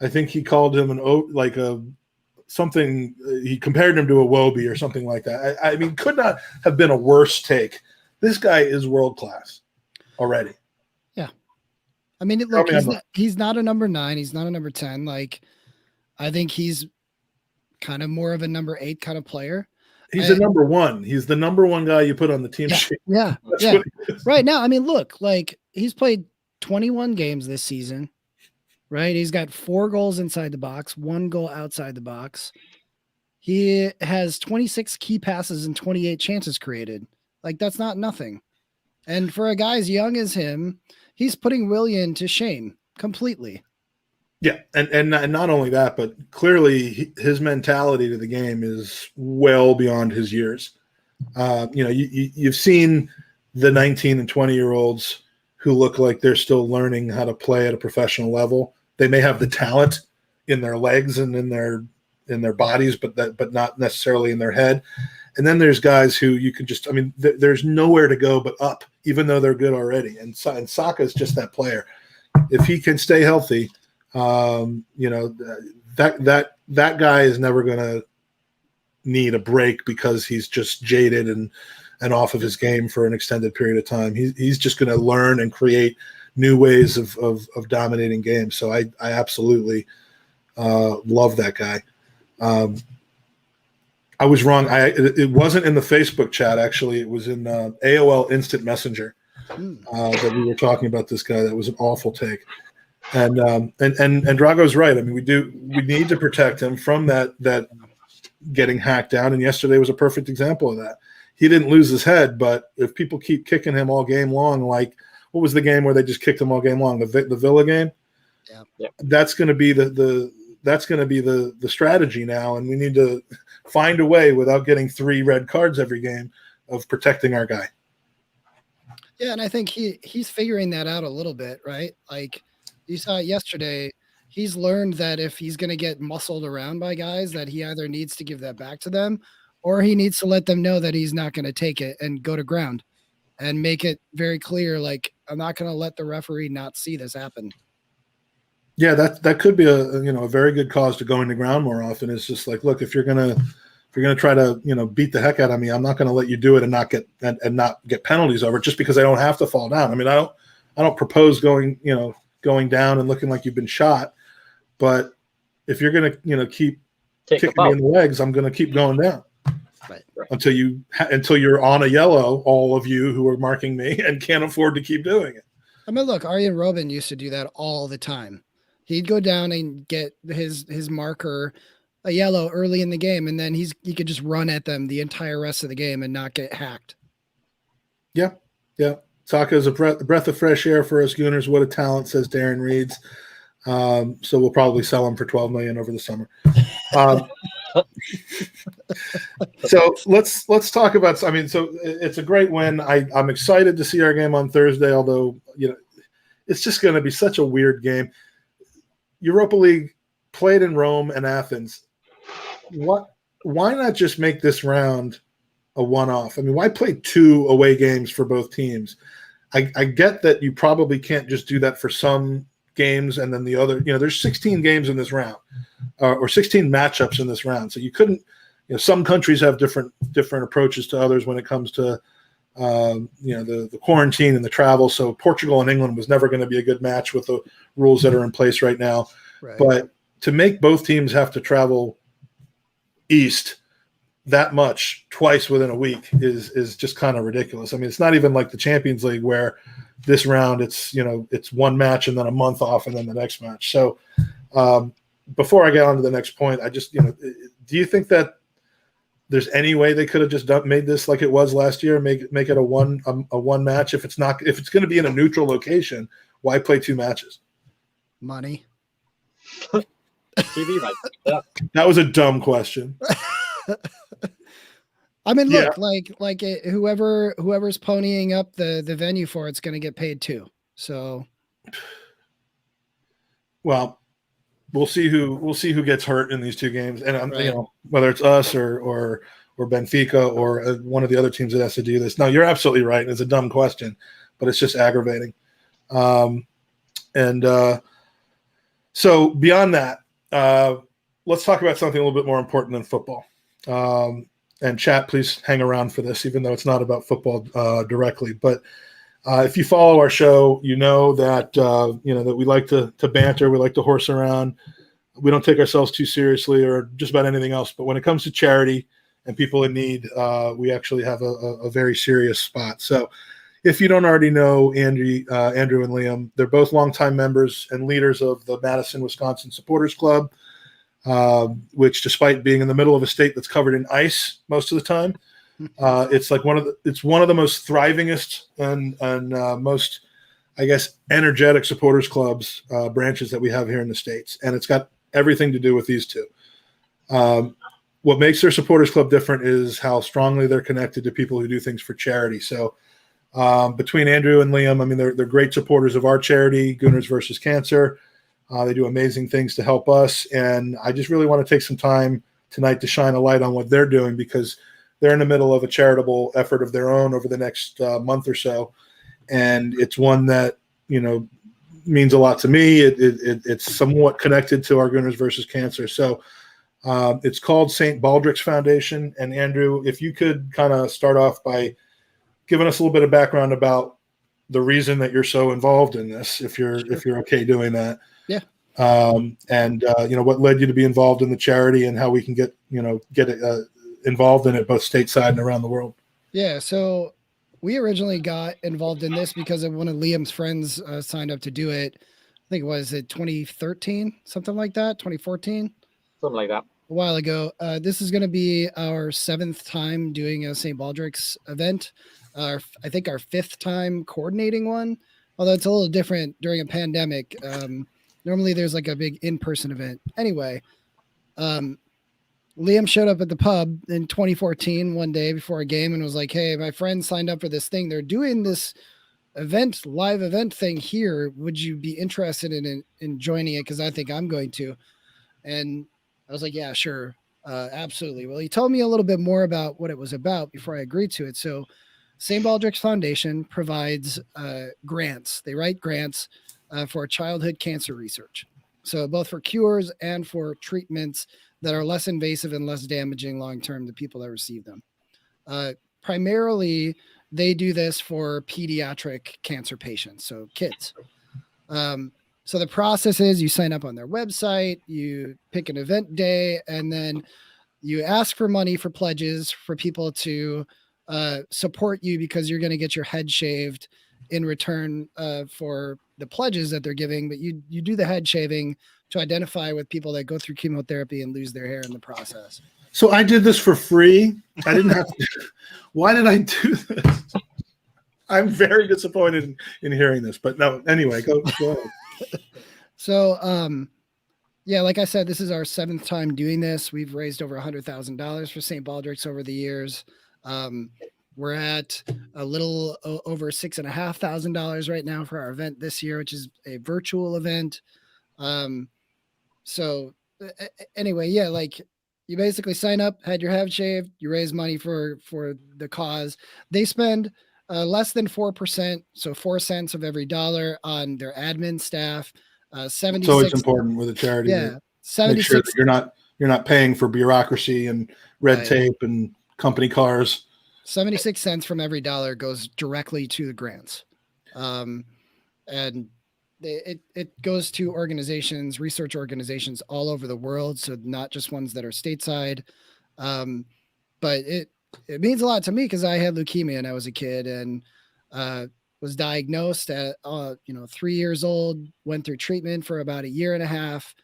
I think he called him he compared him to a Wobie or something like that. I mean, could not have been a worse take. This guy is world class already. Yeah. I mean, look, he's not a number 9. He's not a number 10. Like, I think he's kind of more of a number 8 kind of player. He's a number 1. He's the number 1 guy you put on the team sheet. Yeah. Yeah. Right now, I mean, look, like he's played 21 games this season. Right. He's got 4 goals inside the box, 1 goal outside the box. He has 26 key passes and 28 chances created. Like, that's not nothing. And for a guy as young as him, he's putting Willian to shame completely. Yeah. And not only that, but clearly his mentality to the game is well beyond his years. You've seen the 19 and 20-year-olds who look like they're still learning how to play at a professional level. They may have the talent in their legs and in their bodies, but not necessarily in their head. And then there's guys who you can just, there's nowhere to go but up, even though they're good already. And Saka is just that player. If he can stay healthy, that guy is never going to need a break because he's just jaded and off of his game for an extended period of time. He's just going to learn and create new ways of dominating games. So I absolutely love that guy. I was wrong. It wasn't in the Facebook chat. Actually, it was in AOL Instant Messenger that we were talking about this guy. That was an awful take. And Drago's right. I mean, we need to protect him from that getting hacked down. And yesterday was a perfect example of that. He didn't lose his head, but if people keep kicking him all game long, like what was the game where they just kicked him all game long? The Villa game. Yeah. That's going to be the strategy now, and we need to find a way without getting 3 red cards every game of protecting our guy. Yeah, and I think he's figuring that out a little bit, right? Like you saw it yesterday. He's learned that if he's going to get muscled around by guys, that he either needs to give that back to them, or he needs to let them know that he's not going to take it and go to ground and make it very clear, like, I'm not going to let the referee not see this happen. Yeah, that could be a very good cause to going to ground more often. It's just like, look, if you're gonna try to beat the heck out of me, I'm not going to let you do it and not get penalties over it just because I don't have to fall down. I mean, I don't propose going down and looking like you've been shot, but if you're going to keep kicking me in the legs, I'm going to keep going down. Right. Until you're on a yellow, all of you who are marking me and can't afford to keep doing it. I mean, look, Arjen Robben used to do that all the time. He'd go down and get his marker a yellow early in the game, and then he could just run at them the entire rest of the game and not get hacked. Yeah. Taka is a breath of fresh air for us Gooners. What a talent, says Darren Reeds. So we'll probably sell him for $12 million over the summer. So let's talk about. I mean, so it's a great win. I'm excited to see our game on Thursday. Although it's just going to be such a weird game. Europa League played in Rome and Athens. Why not just make this round a one-off? I mean, why play 2 away games for both teams? I get that you probably can't just do that for some games and then the other. There's 16 games in this round, or 16 matchups in this round. So you couldn't. Some countries have different approaches to others when it comes to the quarantine and the travel. So Portugal and England was never going to be a good match with the rules that are in place right now. Right. But to make both teams have to travel east that much twice within a week is just kind of ridiculous. I mean, it's not even like the Champions League where this round it's one match and then a month off and then the next match. So before I get on to the next point, I just do you think that there's any way they could have just made this like it was last year, make it a one match? If it's going to be in a neutral location, why play 2 matches? Money. TV rights. Yeah. That was a dumb question. I mean, look, whoever's ponying up the venue for it's going to get paid too. So, well, we'll see who gets hurt in these 2 games, and right. Whether it's us or Benfica or one of the other teams that has to do this. No, you're absolutely right. It's a dumb question, but it's just aggravating. So beyond that, let's talk about something a little bit more important than football. And chat, please hang around for this, even though it's not about football directly. But if you follow our show, you know that that we like to banter, we like to horse around. We don't take ourselves too seriously or just about anything else. But when it comes to charity and people in need, we actually have a very serious spot. So if you don't already know Andrew and Liam, they're both longtime members and leaders of the Madison, Wisconsin Supporters Club, which, despite being in the middle of a state that's covered in ice most of the time, it's one of the most thrivingest and most, I guess, energetic supporters clubs branches that we have here in the States, and it's got everything to do with these 2. What makes their supporters club different is how strongly they're connected to people who do things for charity. So between Andrew and Liam, I mean, they're great supporters of our charity, Gooners versus Cancer. They do amazing things to help us, and I just really want to take some time tonight to shine a light on what they're doing, because they're in the middle of a charitable effort of their own over the next month or so, and it's one that means a lot to me. It's somewhat connected to our Gooners versus Cancer. So it's called St. Baldricks Foundation. And Andrew, if you could kind of start off by giving us a little bit of background about the reason that you're so involved in this, if you're okay doing that. Yeah. What led you to be involved in the charity and how we can get involved in it both stateside and around the world. Yeah. So we originally got involved in this because of one of Liam's friends signed up to do it. I think it was 2013, something like that, 2014. Something like that. A while ago. This is going to be our 7th time doing a St. Baldricks event. I think our 5th time coordinating one, although it's a little different during a pandemic. Normally there's like a big in-person event. Anyway, Liam showed up at the pub in 2014 one day before a game and was like, hey, my friend signed up for this thing. They're doing this live event thing here. Would you be interested in joining it? Because I think I'm going to. And I was like, yeah, sure. Absolutely. Well, he told me a little bit more about what it was about before I agreed to it. So St. Baldricks Foundation provides grants. They write grants for childhood cancer research. So both for cures and for treatments that are less invasive and less damaging long-term to people that receive them. Primarily, they do this for pediatric cancer patients, so kids. So the process is you sign up on their website, you pick an event day, and then you ask for money for pledges for people to support you because you're going to get your head shaved in return for the pledges that they're giving. But you do the head shaving to identify with people that go through chemotherapy and lose their hair in the process. So I did this for free. I didn't have to. Why did I do this? I'm very disappointed in hearing this, but no. Anyway, go ahead. So, yeah, like I said, this is our 7th time doing this. We've raised over $100,000 for St. Baldricks over the years. We're at a little over $6,500 right now for our event this year, which is a virtual event. So anyway, yeah, like you basically sign up, had your head shaved, you raise money for the cause. They spend less than 4%, so 4 cents of every dollar on their admin staff. 76. So it's important with a charity. Yeah, to 76. Make sure that you're not paying for bureaucracy and red tape and company cars. 76 cents from every dollar goes directly to the grants. And it goes to organizations, research organizations all over the world. So not just ones that are stateside. But it means a lot to me because I had leukemia when I was a kid and was diagnosed at 3 years old, went through treatment for about a year and a half.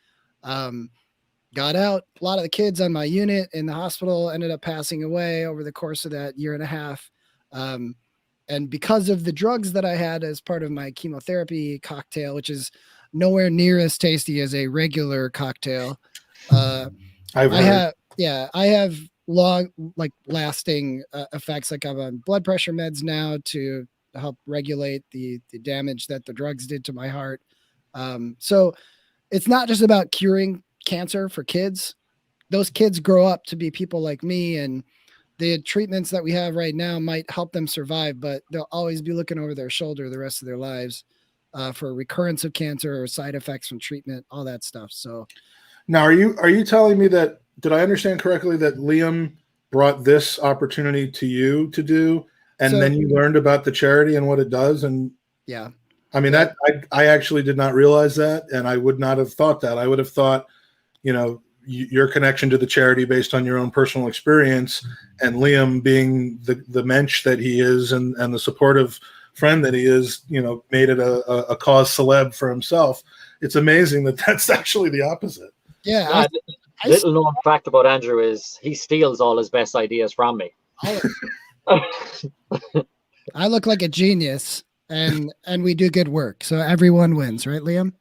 Got out. A lot of the kids on my unit in the hospital ended up passing away over the course of that year and a half. And because of the drugs that I had as part of my chemotherapy cocktail, which is nowhere near as tasty as a regular cocktail, I have long, lasting effects. Like I'm on blood pressure meds now to help regulate the damage that the drugs did to my heart. So it's not just about curing cancer for kids. Those kids grow up to be people like me, and the treatments that we have right now might help them survive, but they'll always be looking over their shoulder the rest of their lives for recurrence of cancer or side effects from treatment, all that stuff. So now are you telling me that, did I understand correctly that Liam brought this opportunity to you to do, and then you learned about the charity and what it does? And yeah, I mean, that I actually did not realize that, and I would not have thought that. I would have thought, your connection to the charity based on your own personal experience, and Liam being the mensch that he is and the supportive friend that he is, made it a cause celeb for himself. It's amazing that that's actually the opposite. Yeah. Little known fact about Andrew is he steals all his best ideas from me. I look like a genius and we do good work. So everyone wins, right, Liam?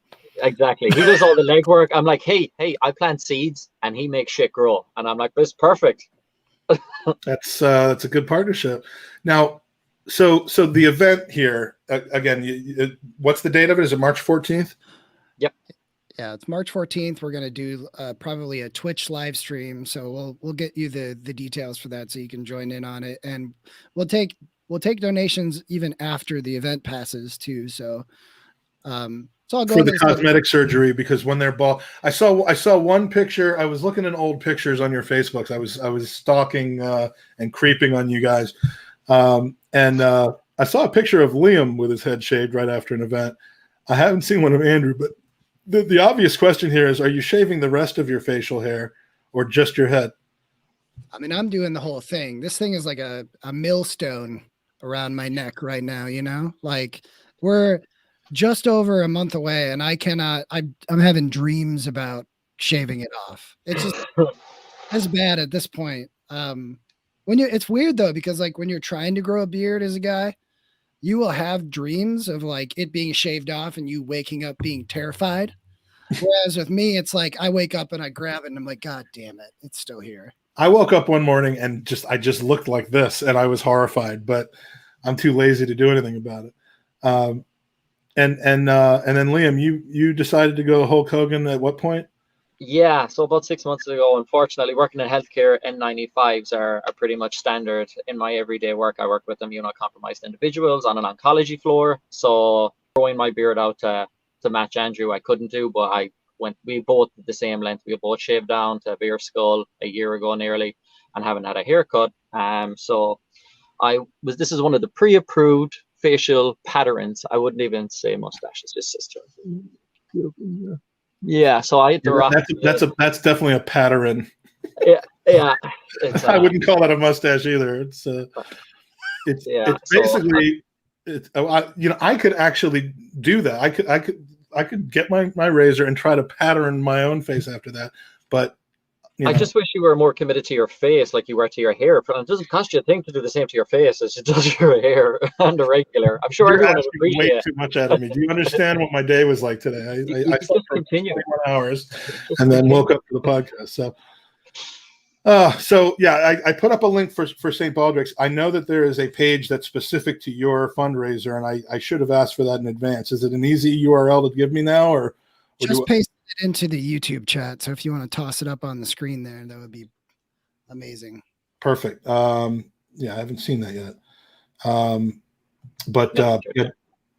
Exactly. He does all the legwork. I'm like, hey, I plant seeds and he makes shit grow. And I'm like, this is perfect. That's a good partnership. Now, so the event here, again, what's the date of it? Is it March 14th? Yep. Yeah, it's March 14th. We're going to do probably a Twitch live stream. So we'll get you the details for that so you can join in on it. And we'll take donations even after the event passes too. So for the cosmetic surgery, because when they're bald, I saw one picture. I was looking at old pictures on your Facebooks. I was stalking and creeping on you guys, and I saw a picture of Liam with his head shaved right after an event. I haven't seen one of Andrew, but the obvious question here is: are you shaving the rest of your facial hair or just your head? I mean, I'm doing the whole thing. This thing is like a millstone around my neck right now. Like we're just over a month away, and I'm having dreams about shaving it off. It's just as bad at this point. It's weird though, because like when you're trying to grow a beard as a guy, you will have dreams of like it being shaved off and you waking up being terrified. Whereas with me, it's like I wake up and I grab it and I'm like, God damn it, it's still here. I woke up one morning and I just looked like this and I was horrified, but I'm too lazy to do anything about it. And then Liam, you decided to go Hulk Hogan at what point? Yeah, so about 6 months ago. Unfortunately, working in healthcare, N95s are pretty much standard in my everyday work. I work with immunocompromised individuals on an oncology floor. So growing my beard out to match Andrew, I couldn't do, but we both did the same length. We both shaved down to a bare skull a year ago nearly, and haven't had a haircut. So this is one of the pre-approved facial patterns. I wouldn't even say mustache. It's just sister. Yeah. So I had to rock. That's definitely a pattern. Yeah. I wouldn't call that a mustache either. It's basically. I could actually do that. I could get my razor and try to pattern my own face after that. But I just wish you were more committed to your face like you were to your hair. It doesn't cost you a thing to do the same to your face as it does your hair on the regular. I'm sure You're everyone would asking appreciate way it. too much out of me. Do you understand what my day was like today? You I can slept just for continue. 21 hours Just and then continue. woke up for the podcast. So yeah, I put up a link for St. Baldricks. I know that there is a page that's specific to your fundraiser, and I should have asked for that in advance. Is it an easy URL to give me now, or just paste it into the YouTube chat? So if you want to toss it up on the screen there, that would be amazing. Perfect. Yeah, I haven't seen that yet. But yeah,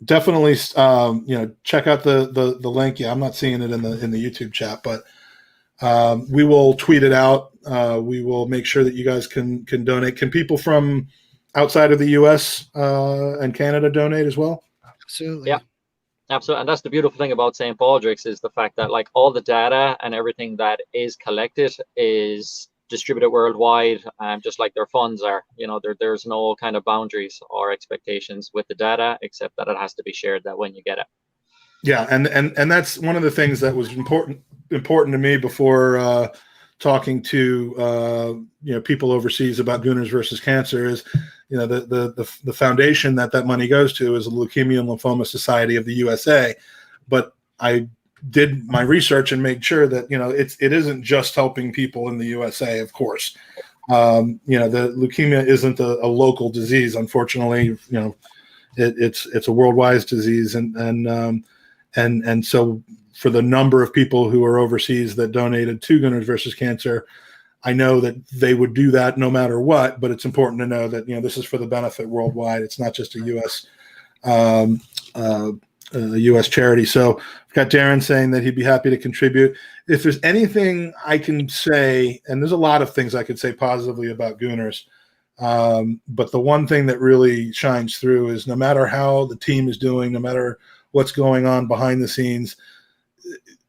definitely, check out the link. Yeah, I'm not seeing it in the YouTube chat, but we will tweet it out. We will make sure that you guys can donate. Can people from outside of the U.S. And Canada donate as well? Absolutely. Yeah, absolutely. And that's the beautiful thing about St. Baldricks is the fact that like all the data and everything that is collected is distributed worldwide, just like their funds are. There's no kind of boundaries or expectations with the data, except that it has to be shared that when you get it. Yeah, and that's one of the things that was important to me before talking to people overseas about Gooners versus Cancer is the foundation that money goes to is the Leukemia and Lymphoma Society of the USA, but I did my research and made sure that it isn't just helping people in the USA. Of course, the leukemia isn't a local disease. Unfortunately, it's a worldwide disease, and so for the number of people who are overseas that donated to Gooners versus Cancer, I know that they would do that no matter what. But it's important to know that this is for the benefit worldwide. It's not just a U.S. charity. So I've got Darren saying that he'd be happy to contribute. If there's anything I can say, and there's a lot of things I could say positively about Gooners, but the one thing that really shines through is no matter how the team is doing, no matter what's going on behind the scenes,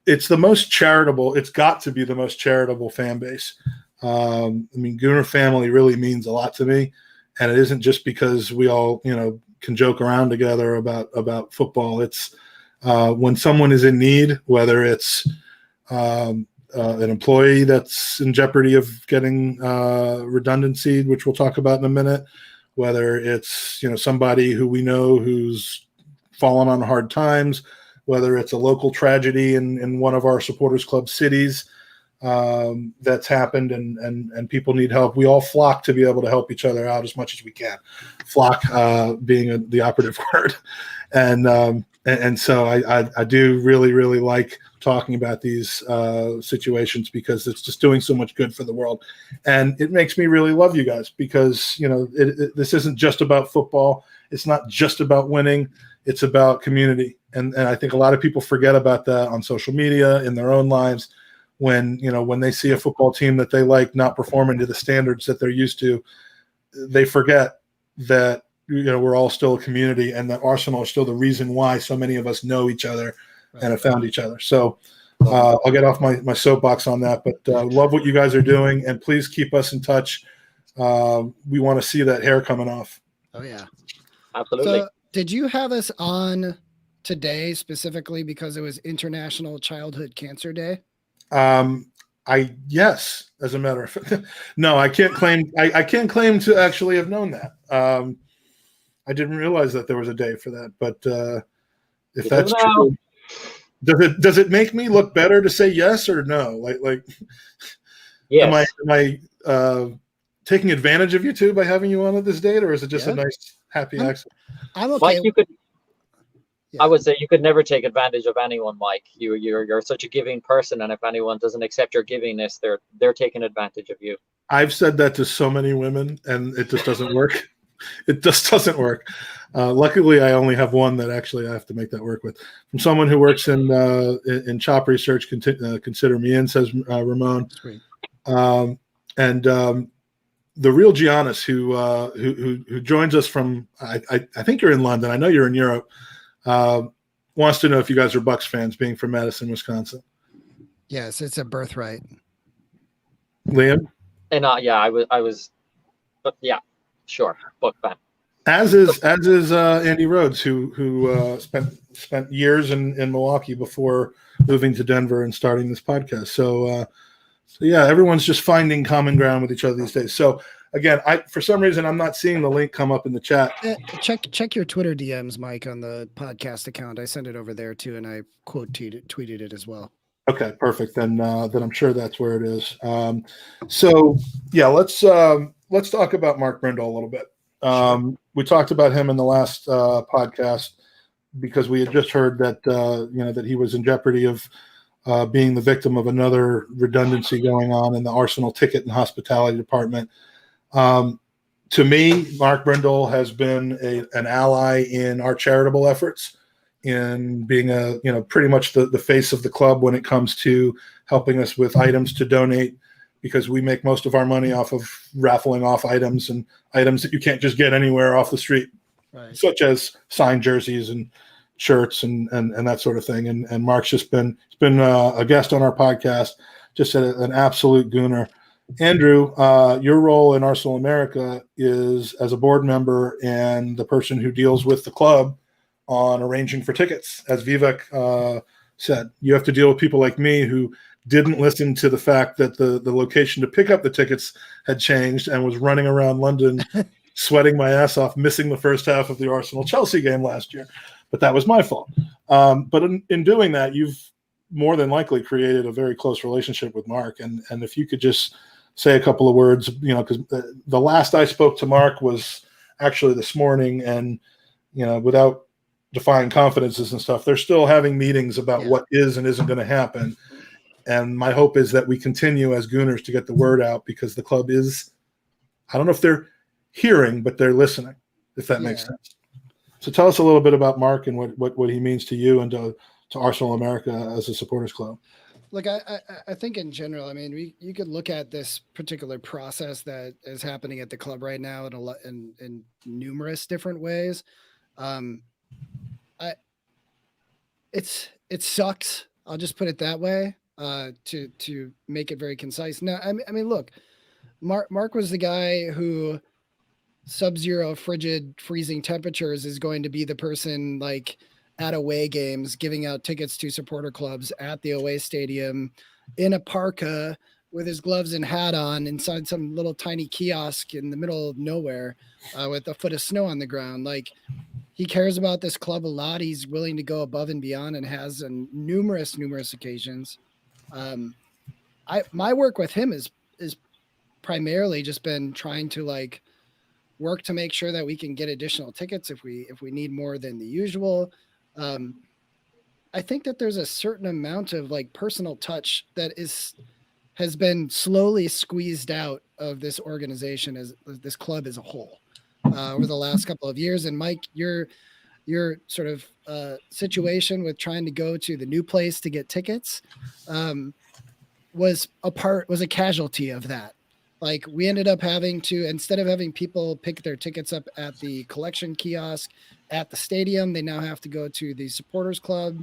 it's the most charitable. It's got to be the most charitable fan base. Gooner family really means a lot to me, and it isn't just because we all, can joke around together about football. It's when someone is in need, whether it's an employee that's in jeopardy of getting redundancy, which we'll talk about in a minute, whether it's somebody who we know who's fallen on hard times, whether it's a local tragedy in one of our supporters club cities that's happened and people need help. We all flock to be able to help each other out as much as we can. Flock being the operative word. And so I do really, really like talking about these situations because it's just doing so much good for the world. And it makes me really love you guys because, this isn't just about football. It's not just about winning. It's about community. And I think a lot of people forget about that on social media, in their own lives, when they see a football team that they like not performing to the standards that they're used to, they forget that we're all still a community and that Arsenal is still the reason why so many of us know each other and have found each other. So I'll get off my soapbox on that, but love what you guys are doing, and please keep us in touch. We want to see that hair coming off. Oh yeah, absolutely. So, did you have us on today specifically because it was International Childhood Cancer Day? Yes, as a matter of fact. No, I can't claim to actually have known that. I didn't realize that there was a day for that, but if that's true, does it make me look better to say yes or no? Like yes. Am I taking advantage of you two by having you on at this date, or is it just a nice happy accident? I'm okay. Mike, I would say you could never take advantage of anyone, Mike. You're such a giving person, and if anyone doesn't accept your givingness, they're taking advantage of you. I've said that to so many women, and it just doesn't work. It just doesn't work. Luckily, I only have one that actually I have to make that work with. From someone who works in CHOP research, consider me in, says Ramon. The real Giannis, who joins us from, I think you're in London. I know you're in Europe. Wants to know if you guys are Bucks fans, being from Madison, Wisconsin. Yes, it's a birthright. Liam? And I was, but yeah, sure, Buck fan. As is Andy Rhodes, who spent years in Milwaukee before moving to Denver and starting this podcast. So So yeah, everyone's just finding common ground with each other these days. So again, for some reason I'm not seeing the link come up in the chat. Check your Twitter DMs, Mike, on the podcast account. I sent it over there too, and I tweeted it as well. Okay, perfect. Then I'm sure that's where it is. So yeah, let's talk about Mark Brindle a little bit. We talked about him in the last podcast because we had just heard that that he was in jeopardy of being the victim of another redundancy going on in the Arsenal ticket and hospitality department. To me, Mark Brindle has been an ally in our charitable efforts, in being pretty much the face of the club when it comes to helping us with items to donate, because we make most of our money off of raffling off items and items that you can't just get anywhere off the street, right, such as signed jerseys and shirts and that sort of thing. And Mark's just been a guest on our podcast, just an absolute gooner. Andrew, your role in Arsenal America is as a board member and the person who deals with the club on arranging for tickets. As Vivek said, you have to deal with people like me who didn't listen to the fact that the location to pick up the tickets had changed and was running around London sweating my ass off, missing the first half of the Arsenal-Chelsea game last year. But that was my fault. But in doing that, you've more than likely created a very close relationship with Mark. And if you could just say a couple of words, because the last I spoke to Mark was actually this morning, and without defying confidences and stuff, they're still having meetings about what is and isn't going to happen. And my hope is that we continue as Gooners to get the word out, because the club is, I don't know if they're hearing, but they're listening, if that makes sense. So tell us a little bit about Mark and what he means to you and to Arsenal America as a supporters club. Look, I think in general, I mean, you could look at this particular process that is happening at the club right now in numerous different ways. It sucks. I'll just put it that way, to make it very concise. No, I mean, look, Mark was the guy who sub-zero, frigid, freezing temperatures is going to be the person like at away games, giving out tickets to supporter clubs at the away stadium in a parka with his gloves and hat on inside some little tiny kiosk in the middle of nowhere, with a foot of snow on the ground. Like, he cares about this club a lot. He's willing to go above and beyond, and has on numerous occasions. My work with him is primarily just been trying to like work to make sure that we can get additional tickets if we need more than the usual. I think that there's a certain amount of like personal touch that has been slowly squeezed out of this organization, as this club as a whole, over the last couple of years. And Mike, your sort of situation with trying to go to the new place to get tickets was a casualty of that. Like, we ended up having to, instead of having people pick their tickets up at the collection kiosk at the stadium, they now have to go to the supporters club,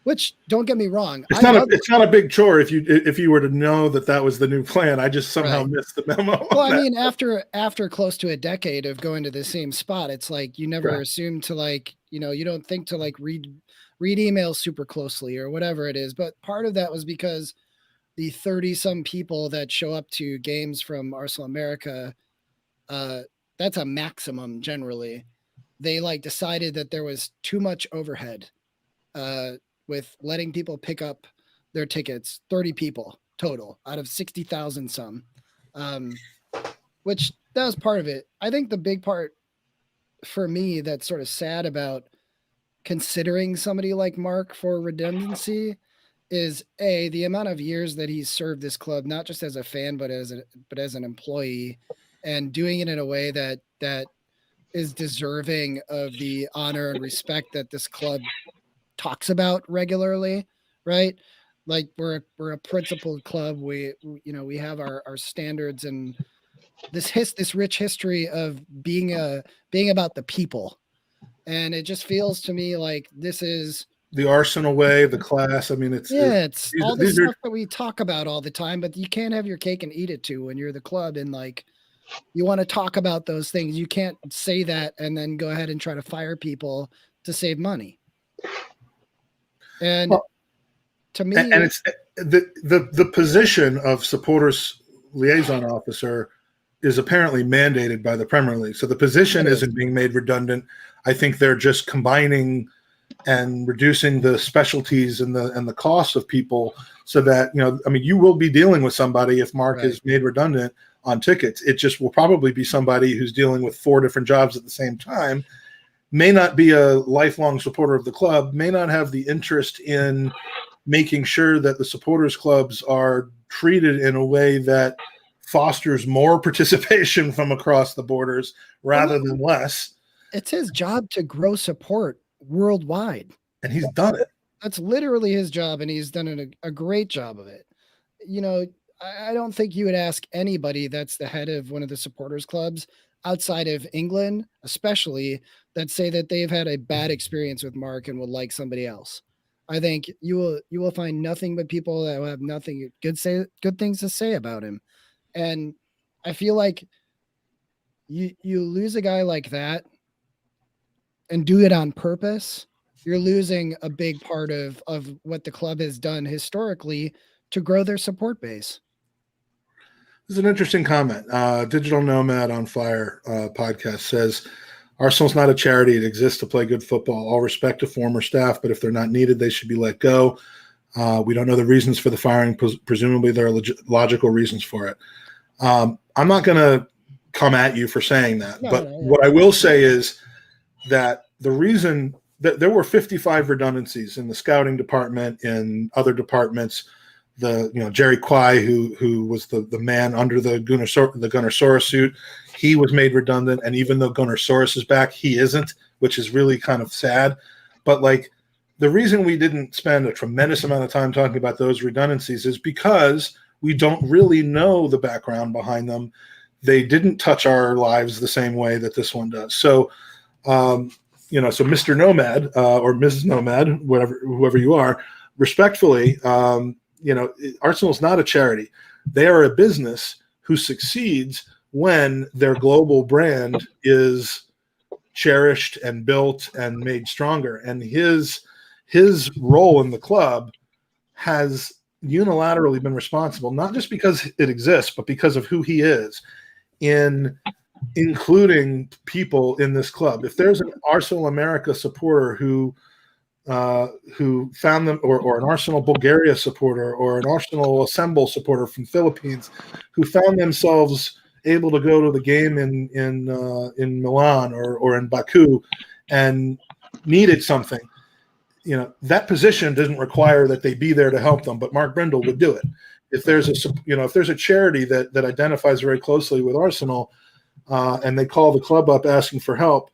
which, don't get me wrong, it's not a big chore if you were to know that was the new plan. I just somehow missed the memo. Well, I mean, after close to a decade of going to the same spot, it's like you never assume to like, you don't think to like read emails super closely or whatever it is. But part of that was because the 30-some people that show up to games from Arsenal America, that's a maximum generally. They like decided that there was too much overhead with letting people pick up their tickets, 30 people total out of 60,000 some, which that was part of it. I think the big part for me that's sort of sad about considering somebody like Mark for redundancy is the amount of years that he's served this club, not just as a fan, but as an employee, and doing it in a way that is deserving of the honor and respect that this club talks about regularly, right? Like, we're a principled club. We have our standards and this rich history of being about the people. And it just feels to me like this is the Arsenal way, the class. I mean, it's all the stuff that we talk about all the time, but you can't have your cake and eat it too when you're the club. And like, you want to talk about those things. You can't say that and then go ahead and try to fire people to save money. And to me, the position of supporters liaison officer is apparently mandated by the Premier League. So the position isn't being made redundant. I think they're just combining and reducing the specialties and the cost of people so that, you will be dealing with somebody if Mark is made redundant on tickets. It just will probably be somebody who's dealing with 4 different jobs at the same time, may not be a lifelong supporter of the club, may not have the interest in making sure that the supporters clubs are treated in a way that fosters more participation from across the borders rather than less. It's his job to grow support worldwide. And he's done it. That's literally his job, and he's done a great job of it. I don't think you would ask anybody that's the head of one of the supporters clubs outside of England, especially, that say that they've had a bad experience with Mark and would like somebody else. I think you will find nothing but people that will have nothing good things to say about him. And I feel like you lose a guy like that and do it on purpose, you're losing a big part of what the club has done historically to grow their support base. This is an interesting comment. Digital Nomad on Fire podcast says, Arsenal's not a charity. It exists to play good football. All respect to former staff, but if they're not needed, they should be let go. We don't know the reasons for the firing. Presumably there are logical reasons for it. I'm not going to come at you for saying that, but what I will say is that the reason that there were 55 redundancies in the scouting department, in other departments, Jerry Quay, who was the man under the Gunnersaurus suit, he was made redundant. And even though Gunnersaurus is back, he isn't, which is really kind of sad. But the reason we didn't spend a tremendous amount of time talking about those redundancies is because we don't really know the background behind them. They didn't touch our lives the same way that this one does. So, so Mr. Nomad or Mrs. Nomad, whoever you are, respectfully, Arsenal's not a charity. They are a business who succeeds when their global brand is cherished and built and made stronger. And his role in the club has unilaterally been responsible, not just because it exists, but because of who he is in including people in this club. If there's an Arsenal America supporter who found them, or an Arsenal Bulgaria supporter, or an Arsenal Assemble supporter from Philippines, who found themselves able to go to the game in Milan or in Baku and needed something, that position doesn't require that they be there to help them, but Mark Brindle would do it. If there's a charity that identifies very closely with Arsenal, and they call the club up asking for help,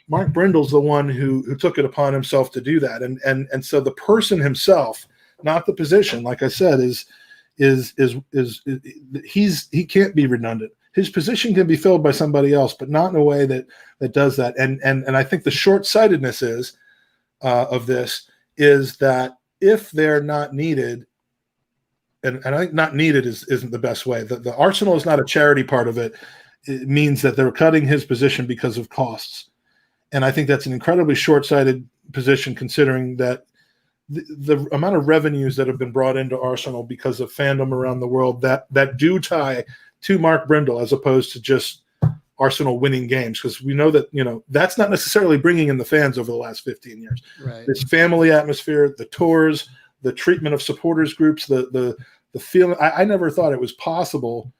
Mark Brindle's the one who took it upon himself to do that. And so the person himself, not the position, like I said, he can't be redundant. His position can be filled by somebody else, but not in a way that does that. And I think the short-sightedness of this is that if they're not needed, and I think not needed isn't the best way. The Arsenal is not a charity part of it. It means that they're cutting his position because of costs. And I think that's an incredibly short-sighted position, considering that the amount of revenues that have been brought into Arsenal because of fandom around the world that do tie to Mark Brindle, as opposed to just Arsenal winning games, because we know that that's not necessarily bringing in the fans over the last 15 years. Right. This family atmosphere, the tours, the treatment of supporters groups, the feeling. I never thought it was possible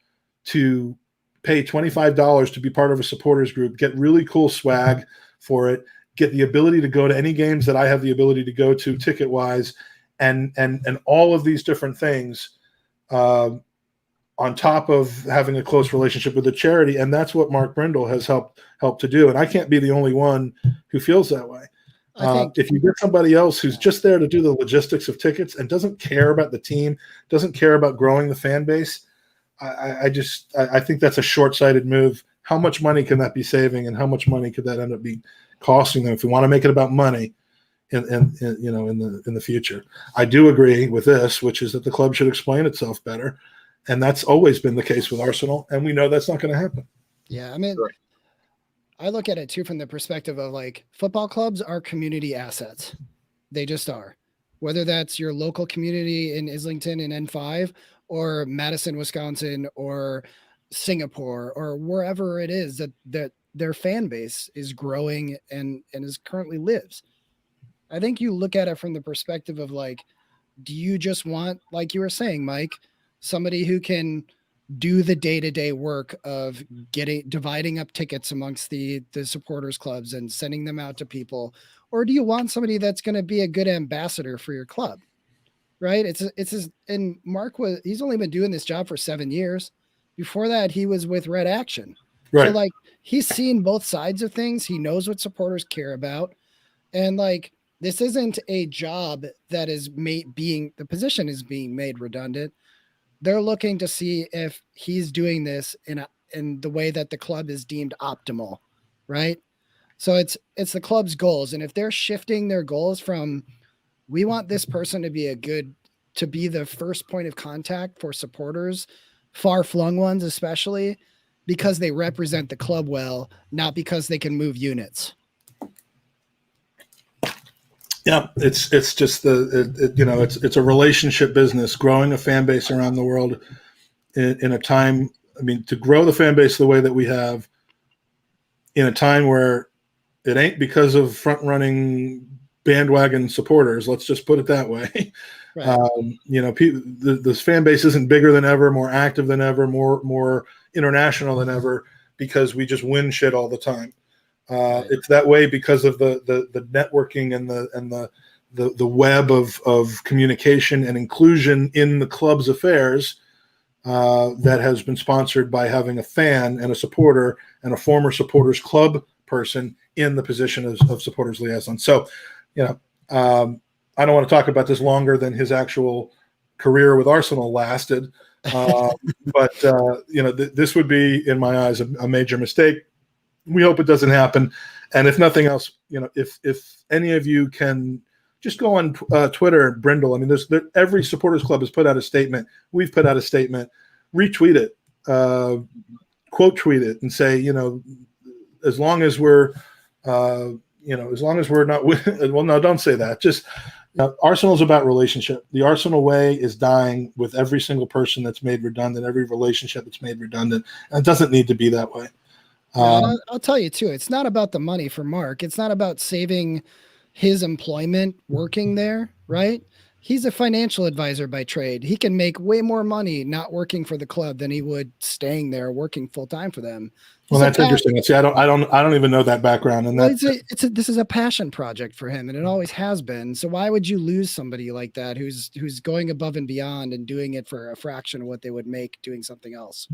to pay $25 to be part of a supporters group, get really cool swag for it, get the ability to go to any games that I have the ability to go to ticket wise, and all of these different things, on top of having a close relationship with the charity. And that's what Mark Brindle has helped to do. And I can't be the only one who feels that way. If you get somebody else who's just there to do the logistics of tickets and doesn't care about the team, doesn't care about growing the fan base, I think that's a short-sighted move. How much money can that be saving, and how much money could that end up being costing them if we want to make it about money in the future? I do agree with this, which is that the club should explain itself better, and that's always been the case with Arsenal, and we know that's not going to happen. Yeah, I mean, Sure. I look at it too from the perspective of football clubs are community assets. They just are. whether that's your local community in Islington in N5 or Madison, Wisconsin, or Singapore, or wherever it is that their fan base is growing and is currently lives. I think you look at it from the perspective of like, do you just want, like you were saying, Mike, somebody who can do the day-to-day work of dividing up tickets amongst the supporters clubs and sending them out to people, or do you want somebody that's going to be a good ambassador for your club? Right? And Mark he's only been doing this job for 7 years. Before that, he was with Red Action. Right. So like, he's seen both sides of things. He knows what supporters care about. And like, this isn't a job that is the position is being made redundant. They're looking to see if he's doing this in the way that the club is deemed optimal, right? So it's the club's goals. And if they're shifting their goals from, we want this person to be the first point of contact for supporters, far-flung ones especially, because they represent the club well, not because they can move units. Yeah, it's just it's a relationship business, growing a fan base around the world in a time. I mean, to grow the fan base the way that we have in a time where it ain't because of front running bandwagon supporters. Let's just put it that way. Right. This fan base isn't bigger than ever, more active than ever, more international than ever, because we just win shit all the time. It's that way because of the networking and the web of communication and inclusion in the club's affairs that has been sponsored by having a fan and a supporter and a former supporters club person in the position of supporters liaison. So, I don't want to talk about this longer than his actual career with Arsenal lasted. But this would be, in my eyes, a major mistake. We hope it doesn't happen. And if nothing else, if any of you can just go on Twitter and Brindle. I mean, every supporters club has put out a statement. We've put out a statement. Retweet it, quote tweet it, and say, as long as we're, as long as we're not. Well, no, don't say that. Just Arsenal's about relationship. The Arsenal way is dying with every single person that's made redundant, every relationship that's made redundant. And it doesn't need to be that way. I'll tell you too, it's not about the money for Mark. It's not about saving his employment working there, right? He's a financial advisor by trade. He can make way more money not working for the club than he would staying there working full time for them. Well, that's interesting. See, I don't even know that background. And this is a passion project for him, and it always has been. So why would you lose somebody like that who's going above and beyond and doing it for a fraction of what they would make doing something else?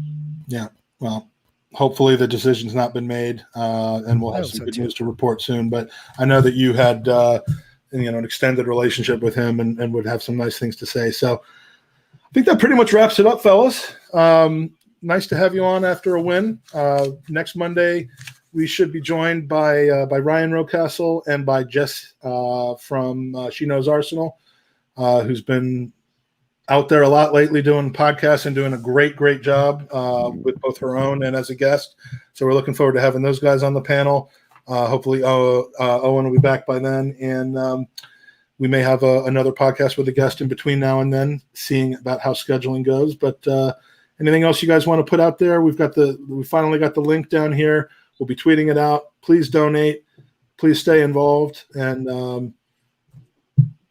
Yeah. Well, hopefully the decision's not been made, and we'll have some good news to report soon. But I know that you had an extended relationship with him and would have some nice things to say. So I think that pretty much wraps it up, fellas. Nice to have you on after a win. Next Monday, we should be joined by Ryan Rocastle and by Jess from She Knows Arsenal, who's been out there a lot lately doing podcasts and doing a great job with both her own and as a guest. So we're looking forward to having those guys on the panel. Hopefully Owen will be back by then. And we may have another podcast with a guest in between now and then, seeing about how scheduling goes. But anything else you guys want to put out there? We finally got the link down here. We'll be tweeting it out. Please donate. Please stay involved. And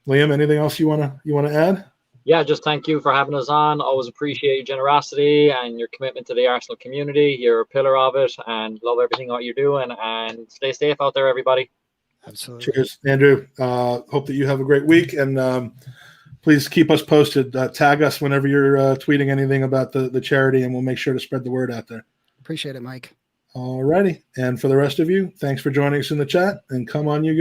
Liam, anything else you want to add? Yeah, just thank you for having us on. Always appreciate your generosity and your commitment to the Arsenal community. You're a pillar of it, and love everything what you're doing. And stay safe out there, everybody. Absolutely. Cheers, Andrew. Hope that you have a great week, and please keep us posted. Tag us whenever you're tweeting anything about the charity, and we'll make sure to spread the word out there. Appreciate it, Mike. All righty. And for the rest of you, thanks for joining us in the chat, and come on, you Gooners.